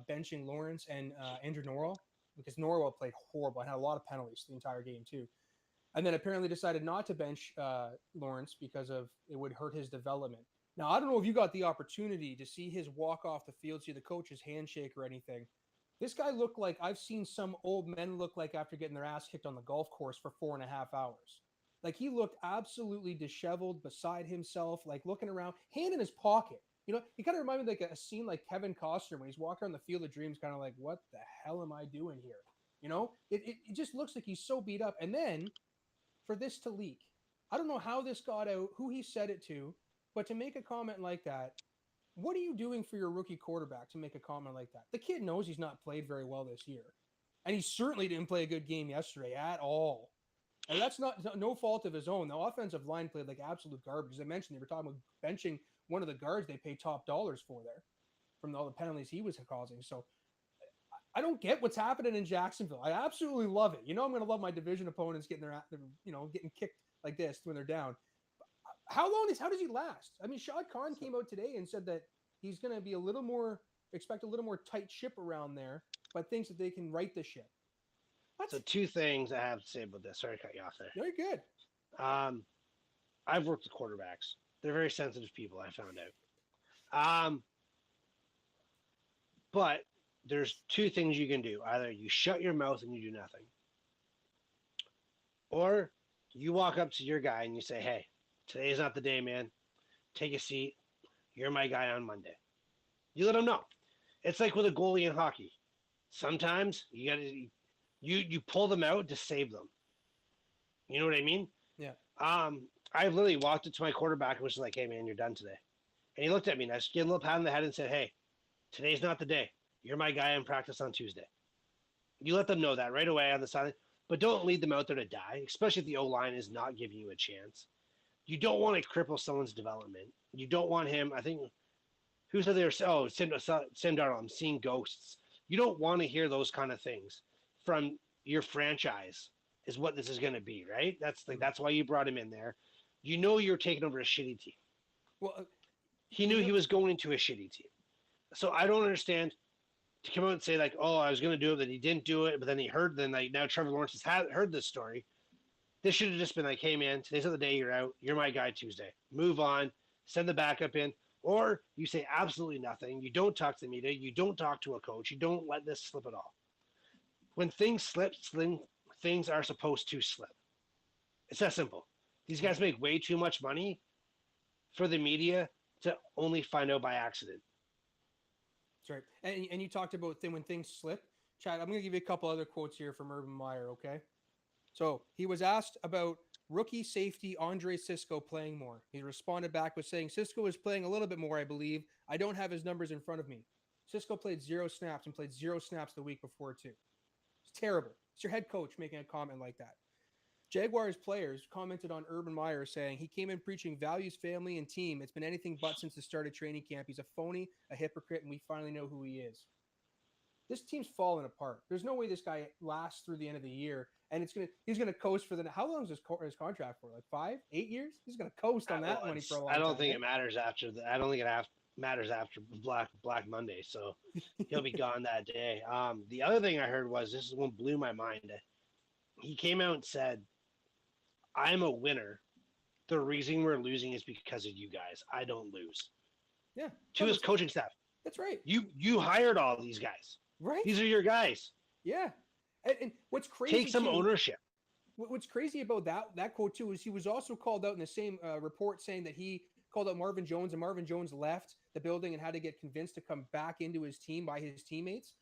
benching Lawrence and Andrew Norwell, because Norwell played horrible and had a lot of penalties the entire game too. And then apparently decided not to bench Lawrence because it would hurt his development. Now, I don't know if you got the opportunity to see his walk off the field, see the coach's handshake or anything. This guy looked like I've seen some old men look like after getting their ass kicked on the golf course for 4.5 hours. He looked absolutely disheveled, beside himself, looking around, hand in his pocket. He kind of reminded me a scene like Kevin Costner when he's walking around the Field of Dreams, kind of like, what the hell am I doing here? It just looks like he's so beat up. And then for this to leak, I don't know how this got out, who he said it to, but to make a comment like that, what are you doing for your rookie quarterback to make a comment like that? The kid knows he's not played very well this year. And he certainly didn't play a good game yesterday at all. And that's no fault of his own. The offensive line played like absolute garbage. As I mentioned, they were talking about benching one of the guards they pay top dollars for there from all the penalties he was causing. So I don't get what's happening in Jacksonville. I absolutely love it. I'm going to love my division opponents getting getting kicked like this when they're down. How does he last? I mean, Shad Khan came out today and said that he's going to be expect a little more tight ship around there, but thinks that they can right the ship. So two things I have to say about this. Sorry to cut you off there. Very good. I've worked with quarterbacks. They're very sensitive people, I found out. But there's two things you can do. Either you shut your mouth and you do nothing, or you walk up to your guy and you say, hey, today's not the day, man. Take a seat. You're my guy on Monday. You let him know. It's like with a goalie in hockey. Sometimes you pull them out to save them. You know what I mean? Yeah. I literally walked up to my quarterback and was like, hey, man, you're done today. And he looked at me and I just gave him a little pat on the head and said, hey, today's not the day. You're my guy in practice on Tuesday. You let them know that right away on the side, but don't lead them out there to die, especially if the O-line is not giving you a chance. You don't want to cripple someone's development. You don't want him, I think, who said they were, Sam Darnold, I'm seeing ghosts. You don't want to hear those kind of things from your franchise is what this is going to be, right? That's why you brought him in there. You're taking over a shitty team. Well, he knew he was going into a shitty team. So I don't understand to come out and say like, oh, I was going to do it, but he didn't do it. But then he heard, now Trevor Lawrence has heard this story. This should have just been like, hey man, today's not the day you're out. You're my guy Tuesday. Move on, send the backup in. Or you say absolutely nothing. You don't talk to the media. You don't talk to a coach. You don't let this slip at all. When things slip, things are supposed to slip. It's that simple. These guys make way too much money for the media to only find out by accident. That's right. And you talked about when things slip. Chad, I'm going to give you a couple other quotes here from Urban Meyer, okay? So he was asked about rookie safety Andre Cisco playing more. He responded back with saying, Cisco is playing a little bit more, I believe. I don't have his numbers in front of me. Cisco played 0 snaps and played 0 snaps the week before, too. It's terrible. It's your head coach making a comment like that. Jaguars players commented on Urban Meyer saying he came in preaching values, family, and team. It's been anything but since the start of training camp. He's a phony, a hypocrite, and we finally know who he is. This team's falling apart. There's no way this guy lasts through the end of the year, and he's gonna coast for how long is his contract for? Like 5, 8 years? He's gonna coast on that money for a long time. I don't think it matters after I don't think it matters after Black Monday. So he'll be gone that day. The other thing I heard was, this is what blew my mind. He came out and said, I'm a winner. The reason we're losing is because of you guys. I don't lose. Yeah. To his coaching staff. That's right. You hired all these guys. Right. These are your guys. Yeah. And what's crazy, take some ownership. What's crazy about that quote too is he was also called out in the same report saying that he called out Marvin Jones, and Marvin Jones left the building and had to get convinced to come back into his team by his teammates.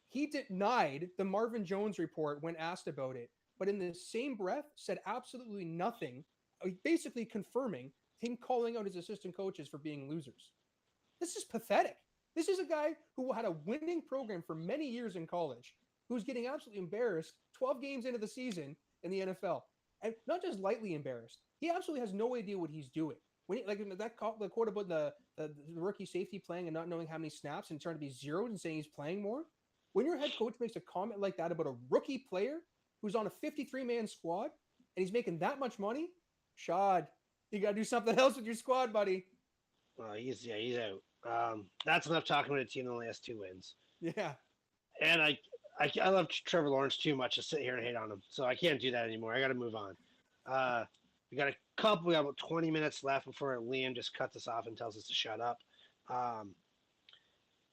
He denied the Marvin Jones report when asked about it, but in the same breath said absolutely nothing, basically confirming him calling out his assistant coaches for being losers. This is pathetic. This is a guy who had a winning program for many years in college, who's getting absolutely embarrassed 12 games into the season in the NFL. And not just lightly embarrassed. He absolutely has no idea what he's doing. When the quote about the rookie safety playing and not knowing how many snaps and trying to be zeroed and saying he's playing more. When your head coach makes a comment like that about a rookie player who's on a 53-man squad and he's making that much money, Shad, you got to do something else with your squad, buddy. Well, he's out. That's enough talking about a team that only has 2 wins. Yeah. And I love Trevor Lawrence too much to sit here and hate on him. So I can't do that anymore. I got to move on. We got about 20 minutes left before Liam just cuts us off and tells us to shut up.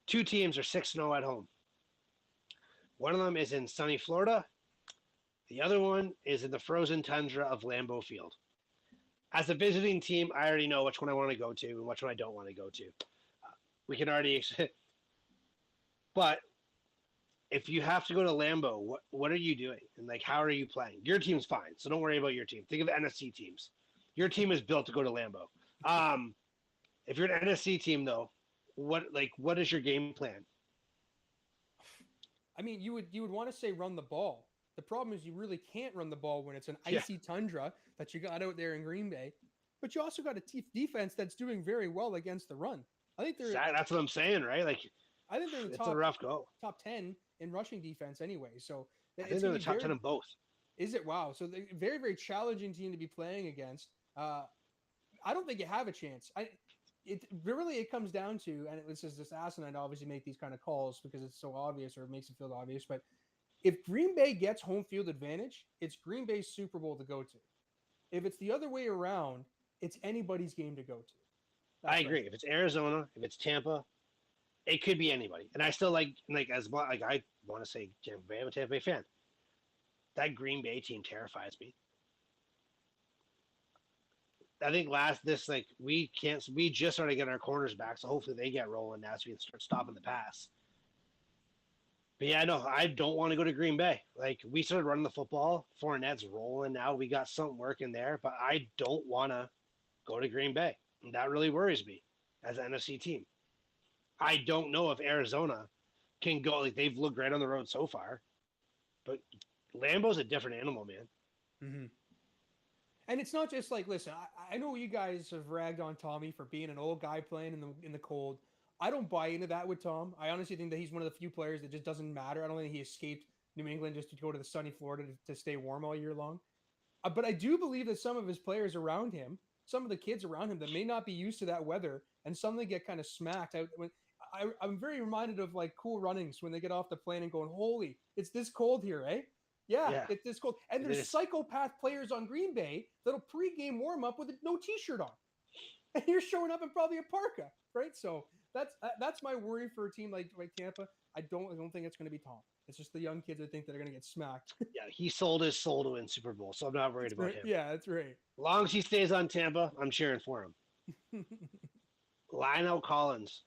2 teams are 6-0 at home. One of them is in sunny Florida. The other one is in the frozen tundra of Lambeau Field. As a visiting team, I already know which one I want to go to and which one I don't want to go to. We can already... But if you have to go to Lambeau, what are you doing? And, how are you playing? Your team's fine, so don't worry about your team. Think of NFC teams. Your team is built to go to Lambeau. If you're an NFC team, though, what is your game plan? I mean, you would want to say run the ball. The problem is you really can't run the ball when it's an icy tundra that you got out there in Green Bay. But you also got a defense that's doing very well against the run. I think that's what I'm saying, right? Like, I think they're it's a rough go. Top 10 in rushing defense anyway. So I think they're the top 10 in both. Is it? Wow. So they're very, very challenging team to be playing against. I don't think you have a chance. It comes down to, and this is just asinine to obviously make these kind of calls because it's so obvious or it makes it feel obvious, but if Green Bay gets home field advantage, it's Green Bay's Super Bowl to go to. If it's the other way around, it's anybody's game to go to. I agree. If it's Arizona, if it's Tampa, it could be anybody. And I still I want to say Tampa Bay. I'm a Tampa Bay fan. That Green Bay team terrifies me. I think we just started getting our corners back, so hopefully they get rolling now so we can start stopping the pass. But yeah, no, I don't want to go to Green Bay. Like, we started running the football, Fournette's rolling now, we got something working there, but I don't want to go to Green Bay. And that really worries me as an NFC team. I don't know if Arizona can go, like, they've looked great on the road so far, but Lambeau's a different animal, man. Mm-hmm. And it's not just like, listen, I know you guys have ragged on Tommy for being an old guy playing in the cold. I don't buy into that with Tom. I honestly think that he's one of the few players that just doesn't matter. I don't think he escaped New England just to go to the sunny Florida to stay warm all year long. But I do believe that some of his players around him, some of the kids around him that may not be used to that weather and suddenly get kind of smacked out. I'm very reminded of like Cool Runnings when they get off the plane and going, holy, it's this cold here, eh? Yeah, it's this cold. And there's psychopath players on Green Bay that'll pregame warm up with no t-shirt on. And you're showing up in probably a parka, right? So that's my worry for a team like Tampa. I don't think it's going to be Tom. It's just the young kids I think that are going to get smacked. Yeah, he sold his soul to win Super Bowl, so I'm not worried about him. Yeah, that's right. As long as he stays on Tampa, I'm cheering for him. Lionel Collins.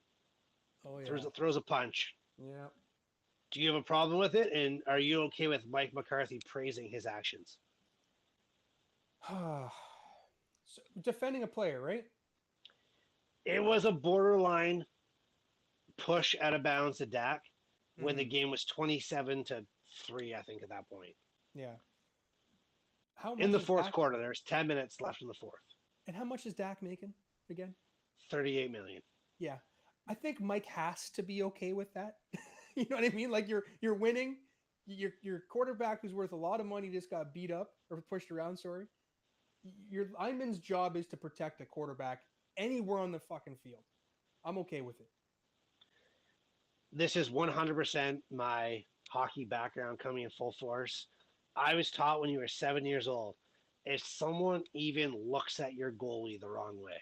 Oh yeah. Throws a punch. Yeah. Do you have a problem with it? And are you okay with Mike McCarthy praising his actions? So, defending a player, right? It was a borderline push out of bounds to Dak when the game was 27-3, I think, at that point. Yeah. In the fourth quarter, there's 10 minutes left in the fourth. And how much is Dak making again? $38 million. Yeah. I think Mike has to be okay with that. You know what I mean? Like you're winning. Your quarterback who's worth a lot of money just got beat up or pushed around, sorry. Your lineman's job is to protect the quarterback anywhere on the fucking field. I'm okay with it. This is 100% my hockey background coming in full force. I was taught when you were 7 years old, if someone even looks at your goalie the wrong way,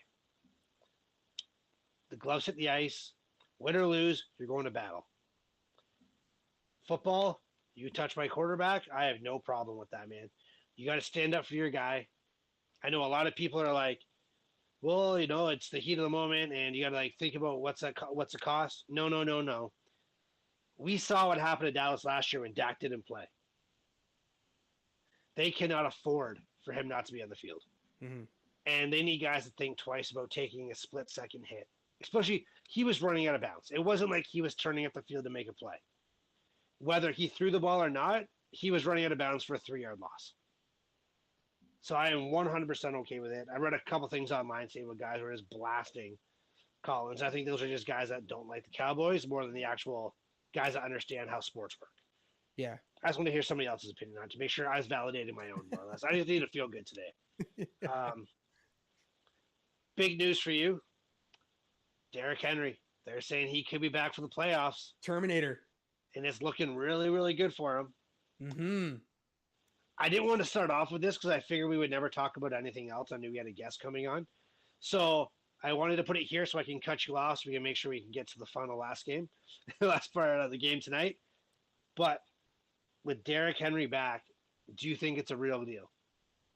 the gloves hit the ice, win or lose, you're going to battle. Football, you touch my quarterback, I have no problem with that, man. You got to stand up for your guy. I know a lot of people are like, well, you know, it's the heat of the moment, and you got to like think about what's the cost. No. We saw what happened to Dallas last year when Dak didn't play. They cannot afford for him not to be on the field. Mm-hmm. And they need guys to think twice about taking a split-second hit. Especially, he was running out of bounds. It wasn't like he was turning up the field to make a play. Whether he threw the ball or not, he was running out of bounds for a 3-yard loss. So I am 100% okay with it. I read a couple things online saying what guys were just blasting Collins. I think those are just guys that don't like the Cowboys more than the actual guys that understand how sports work. Yeah. I just want to hear somebody else's opinion on it to make sure I was validating my own more or less. I just need to feel good today. Big news for you. Derrick Henry. They're saying he could be back for the playoffs. Terminator. And it's looking really, really good for him. Mm-hmm. I didn't want to start off with this because I figured we would never talk about anything else. I knew we had a guest coming on. So I wanted to put it here so I can cut you off so we can make sure we can get to the final last game, last part of the game tonight. But with Derrick Henry back, do you think it's a real deal?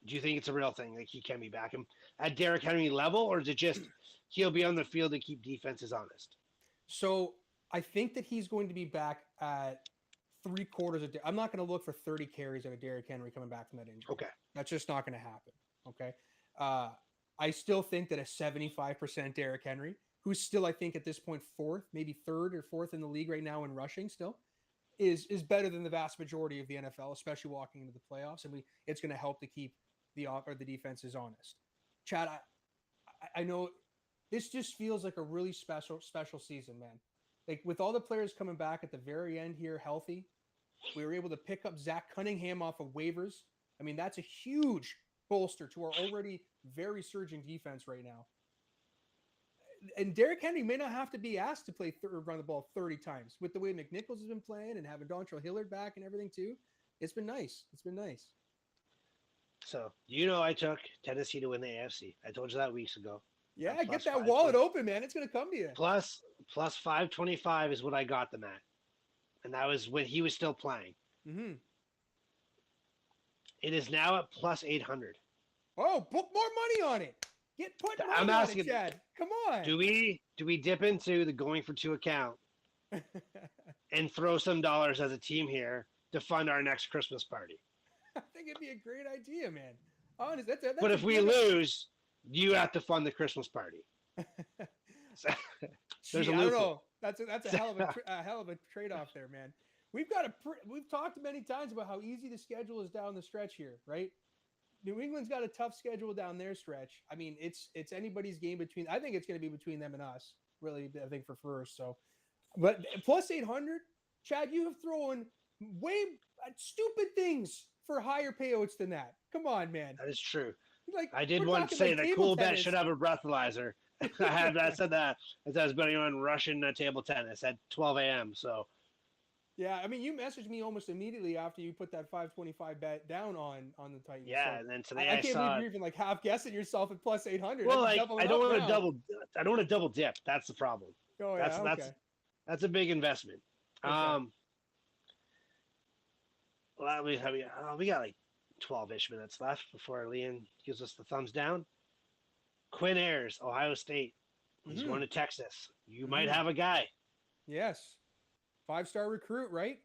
Do you think it's a real thing? Like he can be back at Derrick Henry level, or is it just he'll be on the field to keep defenses honest? So I think that he's going to be back at 3/4 of. I'm not going to look for 30 carries out of Derrick Henry coming back from that injury. Okay, that's just not going to happen. Okay, I still think that a 75% Derrick Henry, who's still, I think, at this point, fourth, maybe third or fourth in the league right now in rushing still, is better than the vast majority of the NFL, especially walking into the playoffs. And it's going to help to keep the defenses honest. Chad, I know this just feels like a really special season, man. Like with all the players coming back at the very end here healthy, we were able to pick up Zach Cunningham off of waivers. I mean, that's a huge bolster to our already very surging defense right now. And Derrick Henry may not have to be asked to play run the ball 30 times with the way McNichols has been playing and having Dontrell Hilliard back and everything too. It's been nice. It's been nice. So, I took Tennessee to win the AFC. I told you that weeks ago. Yeah, get that wallet open, man. It's going to come to you. Plus 525 is what I got them at. And that was when he was still playing. Mm-hmm. It is now at plus 800. Oh, put more money on it. Put money on it, Chad. Come on. Do we dip into the Going for Two account and throw some dollars as a team here to fund our next Christmas party? I think it'd be a great idea, man. Honest, that's but if we lose, you have to fund the Christmas party. So, there's a loophole. I don't know. That's a hell of a trade-off there, man. We've talked many times about how easy the schedule is down the stretch here, right? New England's got a tough schedule down their stretch. I mean, it's anybody's game between. I think it's going to be between them and us, really. I think for first. So, but plus 800, Chad, you have thrown way stupid things for higher payouts than that. Come on, man. That is true. Like I did once say that Cool Bet should have a breathalyzer. I said that as I was betting on Russian table tennis at 12 a.m. So. Yeah, I mean, you messaged me almost immediately after you put that 525 bet down on the Titans. Yeah, so and then today I can't believe you're even like half guessing yourself at plus 800. Well, I don't want to double dip. That's the problem. Oh yeah, that's a big investment. Okay. Well, we got like 12-ish minutes left before Leon gives us the thumbs down. Quinn Ayers, Ohio State. He's going to Texas. You might have a guy. Yes. 5-star recruit, right?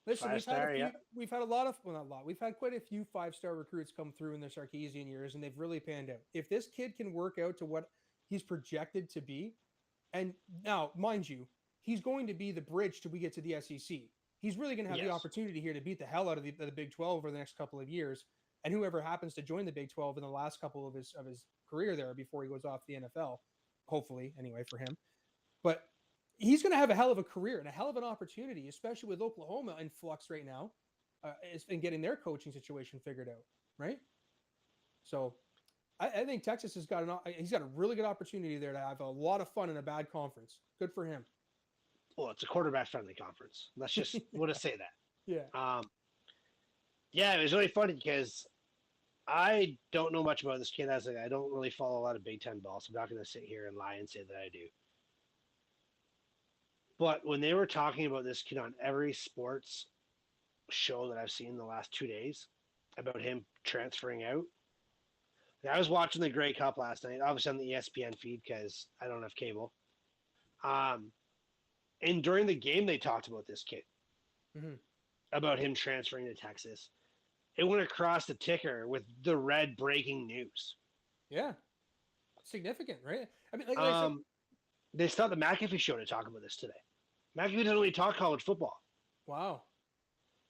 Listen, we've had a lot of, well, not a lot. We've had quite a few 5-star recruits come through in the Sarkisian years, and they've really panned out. If this kid can work out to what he's projected to be, and now, mind you, he's going to be the bridge till we get to the SEC. He's really going to have the opportunity here to beat the hell out of the Big 12 over the next couple of years, and whoever happens to join the Big 12 in the last couple of his career there before he goes off the NFL, hopefully, anyway, for him. But he's going to have a hell of a career and a hell of an opportunity, especially with Oklahoma in flux right now, in getting their coaching situation figured out, right? So I think Texas he's got a really good opportunity there to have a lot of fun in a bad conference. Good for him. Well, it's a quarterback-friendly conference. Let's just want to say that. Yeah. Yeah, it was really funny because I don't know much about this kid. I don't really follow a lot of Big Ten ball, so I'm not going to sit here and lie and say that I do. But when they were talking about this kid on every sports show that I've seen the last 2 days about him transferring out, I was watching the Grey Cup last night, obviously on the ESPN feed because I don't have cable. And during the game, they talked about this kid, about him transferring to Texas. It went across the ticker with the red breaking news. Yeah. Significant, right? I mean, like they stopped the McAfee show to talk about this today. McAfee doesn't really talk college football. Wow.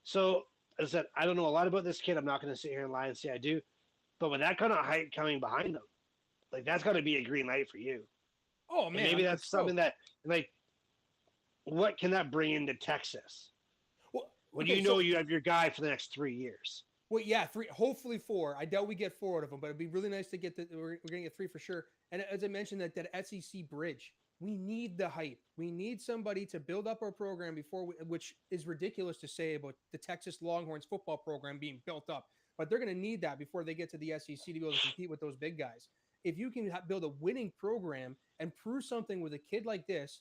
So, as I said, I don't know a lot about this kid. I'm not going to sit here and lie and say I do. But with that kind of hype coming behind them, like, that's got to be a green light for you. Oh, man. And maybe that's something that, like, what can that bring into Texas? Well, when you have your guy for the next 3 years. Well, yeah, 3, hopefully 4. I doubt we get 4 out of them, but it'd be really nice to get we're going to get 3 for sure. And as I mentioned, that SEC bridge, we need the hype. We need somebody to build up our program which is ridiculous to say about the Texas Longhorns football program being built up, but they're going to need that before they get to the SEC to be able to compete with those big guys. If you can build a winning program and prove something with a kid like this,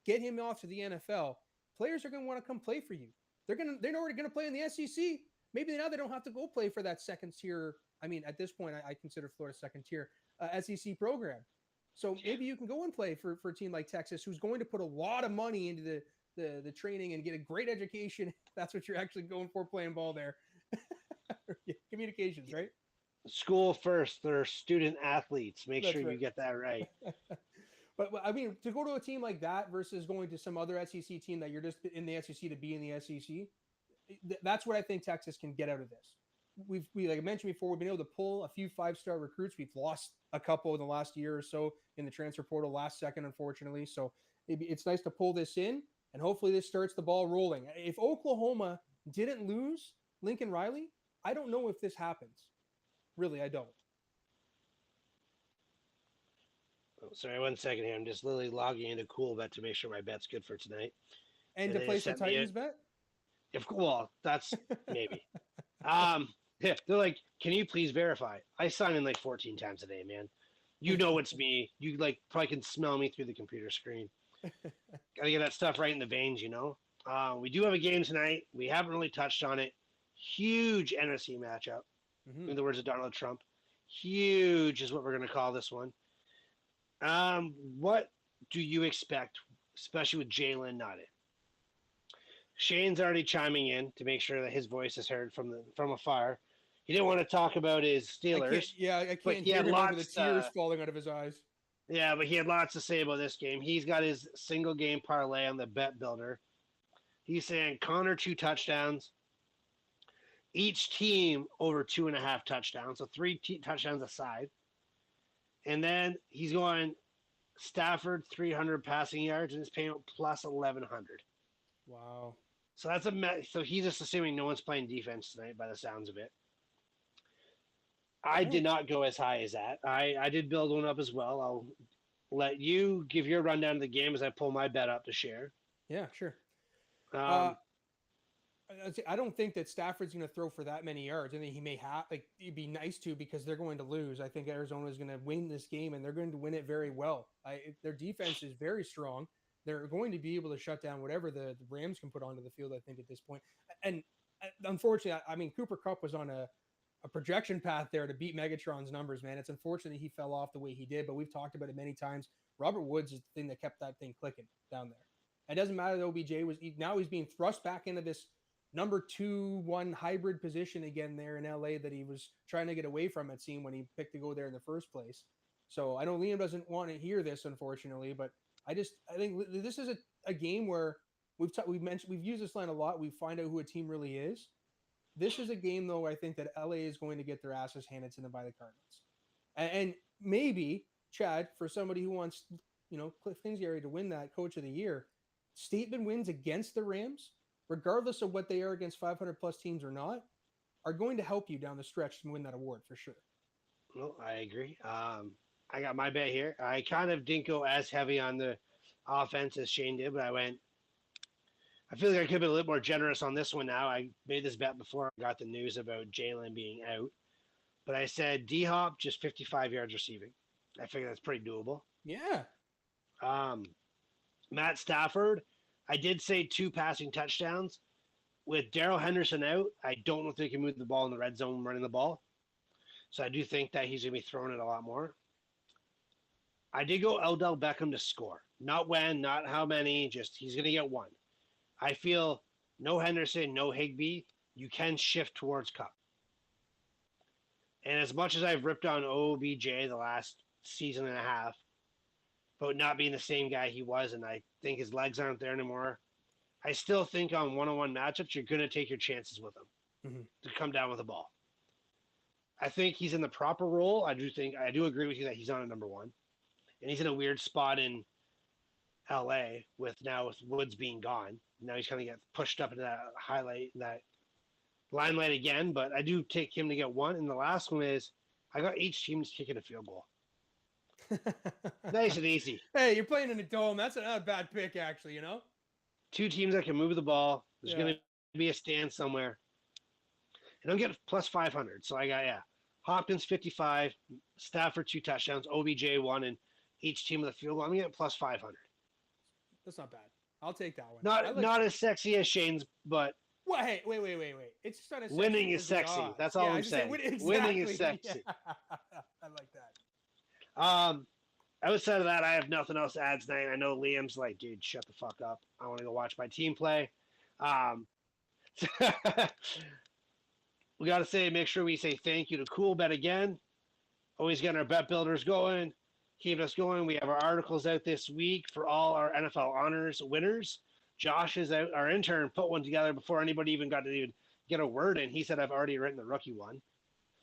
get him off to the NFL, players are going to want to come play for you. They're already going to play in the SEC. Maybe now they don't have to go play for that second tier. I mean, at this point, I consider Florida second tier SEC program. So maybe you can go and play for a team like Texas, who's going to put a lot of money into the training and get a great education. That's what you're actually going for playing ball there. Communications, right? School first. They're student athletes. Make sure you get that right. But I mean, to go to a team like that versus going to some other SEC team that you're just in the SEC to be in the SEC, that's what I think Texas can get out of this. We like I mentioned before, we've been able to pull a few 5-star recruits. We've lost a couple in the last year or so in the transfer portal last second, unfortunately. So it's nice to pull this in, and hopefully this starts the ball rolling. If Oklahoma didn't lose Lincoln Riley, I don't know if this happens. Really, I don't. Oh, sorry, 1 second here. I'm just literally logging into CoolBet to make sure my bet's good for tonight. And to place the Titans bet? Well, that's maybe. Yeah, they're like, can you please verify? I sign in like 14 times a day, man. You know it's me. You like probably can smell me through the computer screen. Gotta get that stuff right in the veins, you know. We do have a game tonight. We haven't really touched on it. Huge NFC matchup. In the words of Donald Trump. Huge is what we're going to call this one. What do you expect, especially with Jalen not in? Shane's already chiming in to make sure that his voice is heard from afar. He didn't want to talk about his Steelers. I can't hear him over the tears falling out of his eyes. Yeah, but he had lots to say about this game. He's got his single game parlay on the Bet Builder. He's saying Connor 2 touchdowns. Each team over 2.5 touchdowns, so 3 touchdowns aside. And then he's going Stafford 300 passing yards and is paying plus 1,100. Wow. So so he's just assuming no one's playing defense tonight by the sounds of it. I did not go as high as that. I did build one up as well. I'll let you give your rundown of the game as I pull my bet up to share. Yeah, sure. I don't think that Stafford's going to throw for that many yards. I think he may have, it'd be nice to because they're going to lose. I think Arizona is going to win this game, and they're going to win it very well. Their defense is very strong. They're going to be able to shut down whatever the Rams can put onto the field, I think, at this point. And unfortunately, I mean, Cooper Kupp was on a projection path there to beat Megatron's numbers, man. It's unfortunate he fell off the way he did, but we've talked about it many times. Robert Woods is the thing that kept that thing clicking down there. It doesn't matter that OBJ now he's being thrust back into this number 2-1 hybrid position again there in LA that he was trying to get away from, it seemed, when he picked to go there in the first place. So I know Liam doesn't want to hear this, unfortunately, but I think this is a game where we've used this line a lot. We find out who a team really is. This is a game, though, I think that LA is going to get their asses handed to them by the Cardinals. And maybe, Chad, for somebody who wants, Cliff Kingsbury to win that Coach of the Year, statement wins against the Rams, regardless of what they are against 500-plus teams or not, are going to help you down the stretch to win that award for sure. Well, I agree. I got my bet here. I kind of didn't go as heavy on the offense as Shane did, but I feel like I could be a little more generous on this one now. I made this bet before I got the news about Jalen being out, but I said D-Hop just 55 yards receiving. I figure that's pretty doable. Yeah. Matt Stafford, I did say 2 passing touchdowns. With Darrell Henderson out, I don't know if they can move the ball in the red zone running the ball. So I do think that he's going to be throwing it a lot more. I did go Odell Beckham to score. Not when, not how many, just he's going to get 1. I feel no Henderson, no Higbee. You can shift towards Kupp. And as much as I've ripped on OBJ the last season and a half, but not being the same guy he was, and I think his legs aren't there anymore, I still think on one-on-one matchups, you're going to take your chances with him to come down with the ball. I think he's in the proper role. I do agree with you that he's on a number 1. And he's in a weird spot in LA with Woods being gone. Now he's kind of get pushed up into that limelight again. But I do take him to get 1. And the last one is I got each team kicking a field goal. Nice and easy. Hey, you're playing in a dome. That's not a bad pick, actually, 2 teams that can move the ball. There's going to be a stand somewhere. And I'm getting plus 500. So I got, Hopkins 55, Stafford 2 touchdowns, OBJ 1, and each team with a field goal. I'm getting plus 500. That's not bad. I'll take that one. Not as sexy as Shane's, but well, hey, wait. It's just not as winning is sexy. That's all I'm saying. Winning is sexy. Yeah. I like that. Outside of that, I have nothing else to add tonight. I know Liam's like, dude, shut the fuck up. I want to go watch my team play. we got to make sure we say thank you to Coolbet again. Always getting our bet builders going, keeping us going. We have our articles out this week for all our NFL honors winners. Josh is out, our intern, put one together before anybody even got to even get a word in. He said, I've already written the rookie one.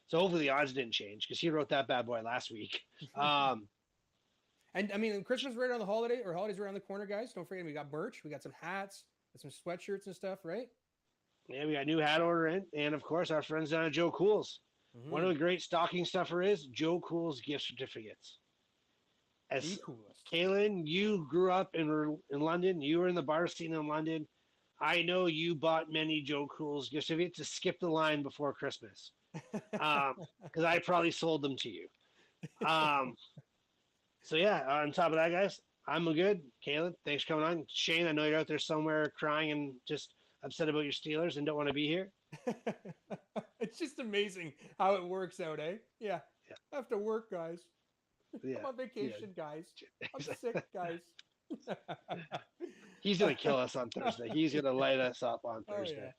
So hopefully the odds didn't change because he wrote that bad boy last week. And I mean, Christmas right around the holiday, or holidays around the corner, guys. Don't forget, we got merch, we got some hats, got some sweatshirts and stuff, right? Yeah, we got a new hat order in, and of course our friends down at Joe Cool's. Mm-hmm. One of the great stocking stuffer is Joe Cool's gift certificates. As Kaylin, you grew up in London. You were in the bar scene in London. I know you bought many Joe Cool's gift certificates to skip the line before Christmas, because I probably sold them to you. So yeah, on top of that, guys, I'm good. Kaylin, thanks for coming on. Shane, I know you're out there somewhere crying and just upset about your Steelers and don't want to be here. It's just amazing how it works out, eh? Yeah. I have to work, guys. Yeah. I'm on vacation, guys. I'm sick, guys. He's going to kill us on Thursday. He's going to light us up on Thursday.